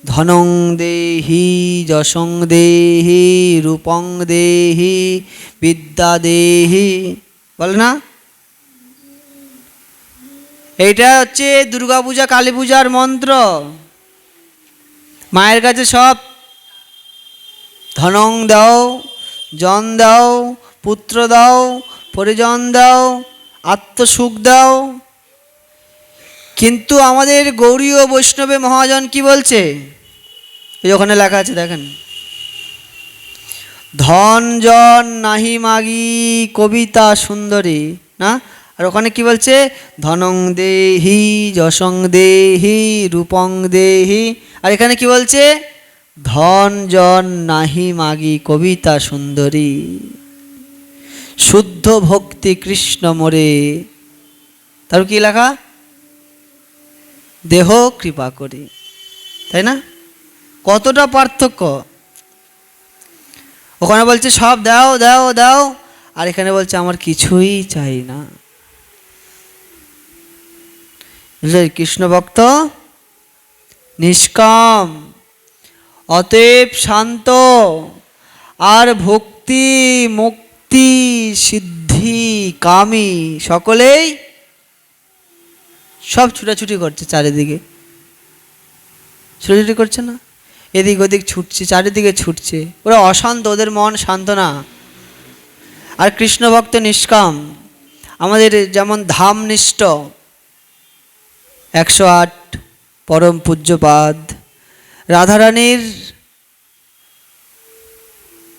[SPEAKER 1] ধনং দেহি, যশং দেহি, রূপং দেহি, বিদ্যা দেহি, বলে না? এইটা হচ্ছে দুর্গা পূজা, কালী পূজার মন্ত্র। মায়ের কাছে সব ধনং দাও, জন দাও, পুত্র দাও, পরিজন দাও, আত্মসুখ দাও। কিন্তু আমাদের গৌড়ীয় বৈষ্ণবে মহাজন কি বলছে? এই ওখানে লেখা আছে দেখেন, ধন জন নাহি মাগি কবিতা সুন্দরী, না? আর ওখানে কি বলছে? ধনং দেহি, যশং দেহি, রূপং দেহি। আর এখানে কি বলছে? ধন জন নাহি মাগি কবিতা সুন্দরী, শুদ্ধ ভক্তি কৃষ্ণ মোরে। তার কি লেখা? দেহ কৃপা করি। তাই না? কতটা পার্থক্য! ওখানে বলছে সব দাও দাও দাও, আর এখানে বলছে আমার কিছুই চাই না। কৃষ্ণ ভক্ত নিষ্কাম অতএব শান্ত, আর ভক্তি মুক্তি সিদ্ধি কামী সকলেই সব ছুটাছুটি করছে চারিদিকে। ছুটাছুটি করছে না? এদিক ওদিক ছুটছে, চারিদিকে ছুটছে। ওরা অশান্ত, ওদের মন শান্ত না। আর কৃষ্ণ ভক্ত নিষ্কাম। আমাদের যেমন ধামনিষ্ঠ 108 পরম পূজ্যপাদ রাধারানীর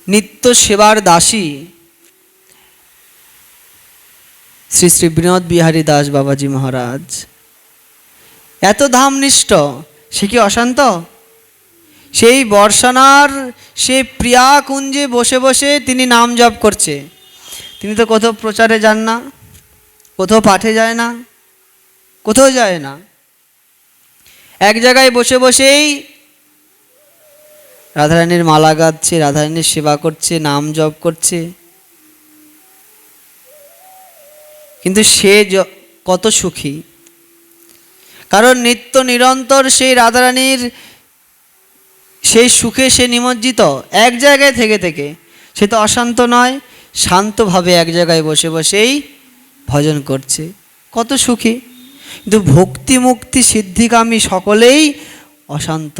[SPEAKER 1] নিত্য সেবার দাসী শ্রী শ্রী বিনোদ বিহারী দাস বাবাজি মহারাজ এত ধামনিষ্ঠ, সে কি অশান্ত? সেই বর্ষানার সেই প্রিয়া কুঞ্জে বসে বসে তিনি নাম জপ করছে। তিনি তো কোথাও প্রচারে যান না, কোথাও পাঠে যায় না, কোথাও যায় না। এক জায়গায় বসে বসেই রাধারানীর মালা গাচ্ছে, রাধারানীর সেবা করছে, নাম জপ করছে। কিন্তু সে কত সুখী, কারণ নিত্য নিরন্তর সেই রাধারানীর সেই সুখে সে নিমজ্জিত। এক জায়গায় থেকে থেকে সে তো অশান্ত নয়, শান্তভাবে এক জায়গায় বসে বসেই ভজন করছে। কত সুখী! কিন্তু ভক্তি মুক্তি সিদ্ধিকামী সকলেই অশান্ত।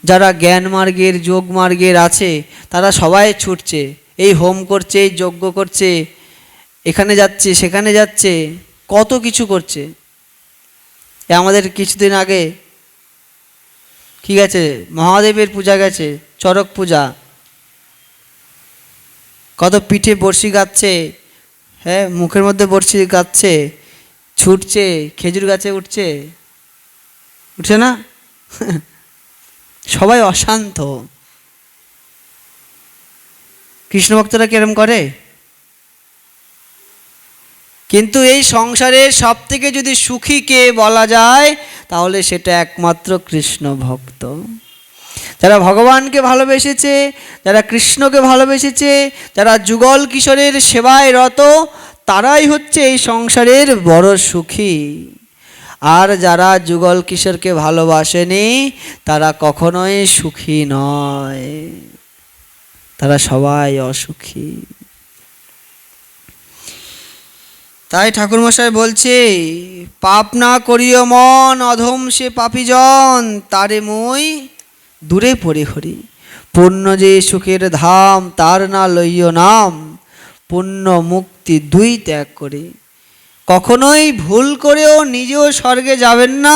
[SPEAKER 1] যারা জ্ঞান মার্গের, যোগ মার্গের আছে, তারা সবাই ছুটছে, এই হোম করছে, এই যজ্ঞ করছে, এখানে যাচ্ছে, সেখানে যাচ্ছে, কত কিছু করছে। আমাদের কিছুদিন আগে কি গেছে? মহাদেবের পূজা গেছে, চড়ক পূজা। কত পিঠে বড়শি গাচ্ছে, হ্যাঁ, মুখের মধ্যে বড়শি গাচ্ছে, ছুটছে, খেজুর গাছে উঠছে, উঠছে না? সবাই অশান্ত। কৃষ্ণ ভক্তরা কিরম করে? কিন্তু এই সংসারের সব থেকে যদি সুখী কে বলা যায়, তাহলে সেটা একমাত্র কৃষ্ণ ভক্ত। যারা ভগবানকে ভালোবেসেছে, যারা কৃষ্ণকে ভালোবেসেছে, যারা যুগল কিশোরের সেবায় রত, তারাই হচ্ছে এই সংসারের বড় সুখী। আর যারা যুগল কিশোরকে ভালোবাসেনি, তারা কখনোই সুখী নয়, তারা সবাই অসুখী। তাই ঠাকুরমশাই বলছে, পাপ না করিও মন, অধম সে পাপীজন, তারে মই দূরে পড়ে হরি। পুণ্য যে সুখের ধাম, তার না লইও নাম, পুণ্য মুক্তি দুই ত্যাগ করে। কখনোই ভুল করেও নিজেও স্বর্গে যাবেন না,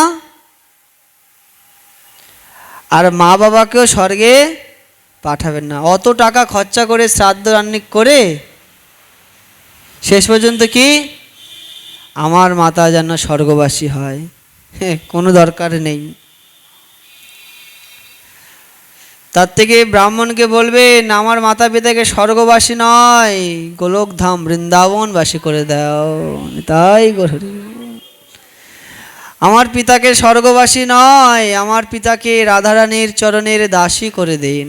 [SPEAKER 1] আর মা বাবাকেও স্বর্গে পাঠাবেন না। অত টাকা খরচা করে শ্রাদ্ধ রান্নিক করে শেষ পর্যন্ত কি, আমার মাতা যেন স্বর্গবাসী হয়, কোনো দরকার নেই। তার থেকে ব্রাহ্মণকে বলবেন, আমার মাতা পিতাকে স্বর্গবাসী নয়, গোলকধাম বৃন্দাবনবাসী করে দাও, তাই গরি। আমার পিতাকে স্বর্গবাসী নয়, আমার পিতাকে রাধারানীর চরণের দাসী করে দিন।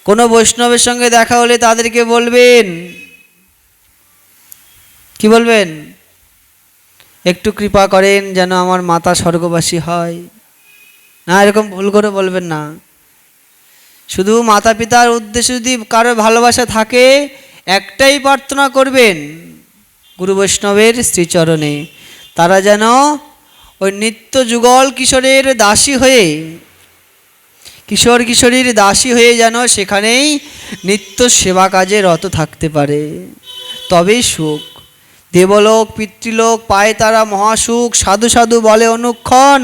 [SPEAKER 1] কোনো বৈষ্ণবের সঙ্গে দেখা হলে তাদেরকে বলবেন, কি বলবেন? একটু কৃপা করেন যেন আমার মাতা স্বর্গবাসী হয়। না, এরকম ভুল করে বলবেন না। শুধু মাতা পিতার উদ্দেশ্যে যদি কারো ভালোবাসা থাকে, একটাই প্রার্থনা করবেন গুরু বৈষ্ণবের শ্রীচরণে, তারা যেন ওই নিত্য যুগল কিশোরের দাসী হয়ে, কিশোর কিশোরীর দাসী হয়ে যেন সেখানেই নিত্য সেবা কাজে রত থাকতে পারে, তবেই সুখ। দেবলোক পিতৃলোক পায় তারা মহাসুখ, সাধু সাধু বলে অনুক্ষণ,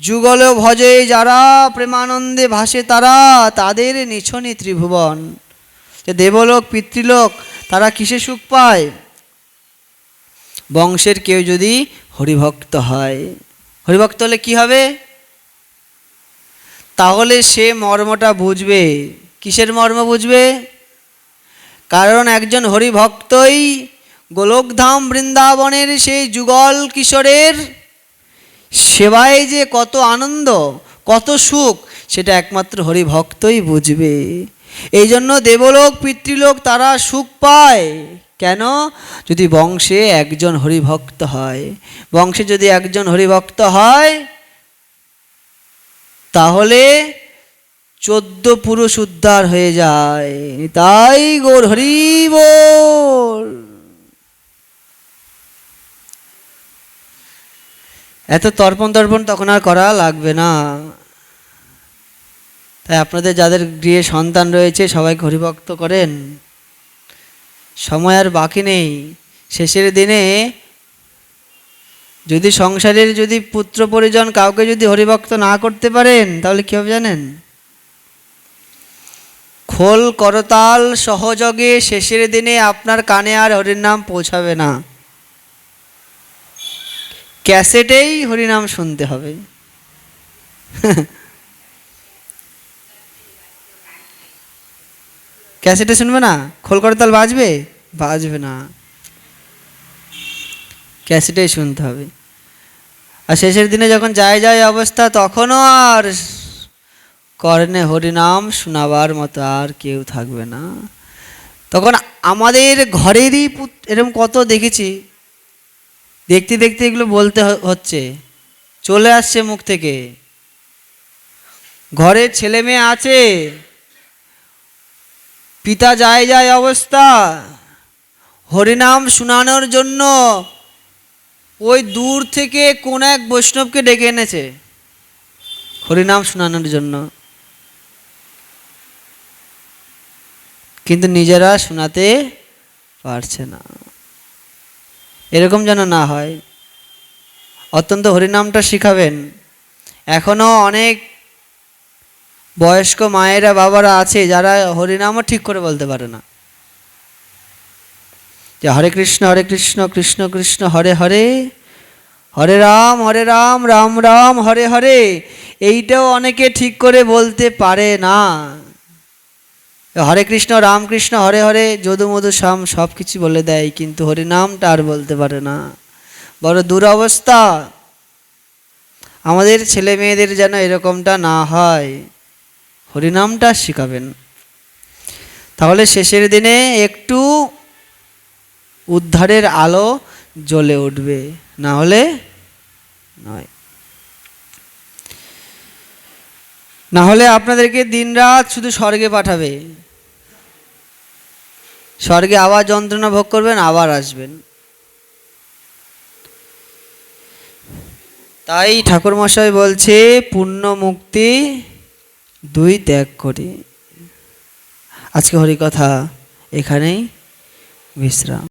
[SPEAKER 1] যুগল ভজে যারা, প্রেমানন্দে ভাসে তারা, তাদের নিছনি ত্রিভুবন। যে দেবলোক পিতৃলোক তারা কিসে সুখ পায়? বংশের কেউ যদি হরিভক্ত হয়। হরিভক্ত হলে কি হবে? তাহলে সে মর্মটা বুঝবে। কিসের মর্ম বুঝবে? কারণ একজন হরিভক্তই গোলকধাম বৃন্দাবনের সেই যুগল কিশোরের সেবায় যে কত আনন্দ, কত সুখ, সেটা একমাত্র হরিভক্তই বুঝবে। এই জন্য দেবলোক পিতৃলোক তারা সুখ পায়। কেন? যদি বংশে একজন হরিভক্ত হয়। বংশে যদি একজন হরিভক্ত হয়, তাহলে 14 পুরুষ উদ্ধার হয়ে যায়। তাই গৌর হরি বল। এত তর্পণ তর্পণ তখন আর করা লাগবে না। তাই আপনাদের যাদের গৃহে সন্তান রয়েছে সবাইকে হরিভক্ত করেন। সময় আর বাকি নেই। শেষের দিনে যদি সংসারের যদি পুত্র পরিজন কাউকে যদি হরিভক্ত না করতে পারেন, তাহলে কী হবে জানেন? খোল করতাল সহযোগে শেষের দিনে আপনার কানে আর হরির নাম পৌঁছাবে না, ক্যাসেটেই হরিনাম শুনতে হবে। ক্যাসেটে শুনবে না, খোল করতাল বাজবে, বাজবে না, ক্যাসেটেই শুনতে হবে। আর শেষের দিনে যখন যায় যায় অবস্থা, তখনও আর কর্ণে হরিনাম শোনাবার মতো আর কেউ থাকবে না। তখন আমাদের ঘরেরই এরকম কত দেখেছি, দেখতে দেখতে এগুলো বলতে হচ্ছে, চলে আসছে মুখ থেকে। ঘরের ছেলে মেয়ে আছে, পিতা যায় যায় অবস্থা, হরিনাম শোনানোর জন্য ওই দূর থেকে কোন এক বৈষ্ণবকে ডেকে এনেছে হরিনাম শোনানোর জন্য, কিন্তু নিজেরা শোনাতে পারছে না। এরকম যেন না হয়। অত্যন্ত হরিনামটা শিখাবেন। এখনও অনেক বয়স্ক মায়েরা বাবারা আছে যারা হরিনামও ঠিক করে বলতে পারে না, যে হরে কৃষ্ণ কৃষ্ণ কৃষ্ণ হরে হরে, হরে রাম রাম রাম হরে হরে, এইটাও অনেকে ঠিক করে বলতে পারে না। হরে কৃষ্ণ রাম কৃষ্ণ হরে হরে যদু মধু শ্যাম সব কিছু বলে দেয়, কিন্তু হরিনামটা আর বলতে পারে না। বড় দুরবস্থা। আমাদের ছেলে মেয়েদের যেন এরকমটা না হয়, হরিনামটা শিখাবেন, তাহলে শেষের দিনে একটু উদ্ধারের আলো জ্বলে উঠবে, না হলে নয়। না হলে আপনাদেরকে দিনরাত শুধু স্বর্গে পাঠাবে, স্বর্গে আবার যন্ত্রণা ভোগ করবেন, আবার আসবেন। তাই ঠাকুরমশাই বলছে পুণ্য মুক্তি দুই ত্যাগ করি। আজকে হরিকথা এখানেই বিশ্রাম।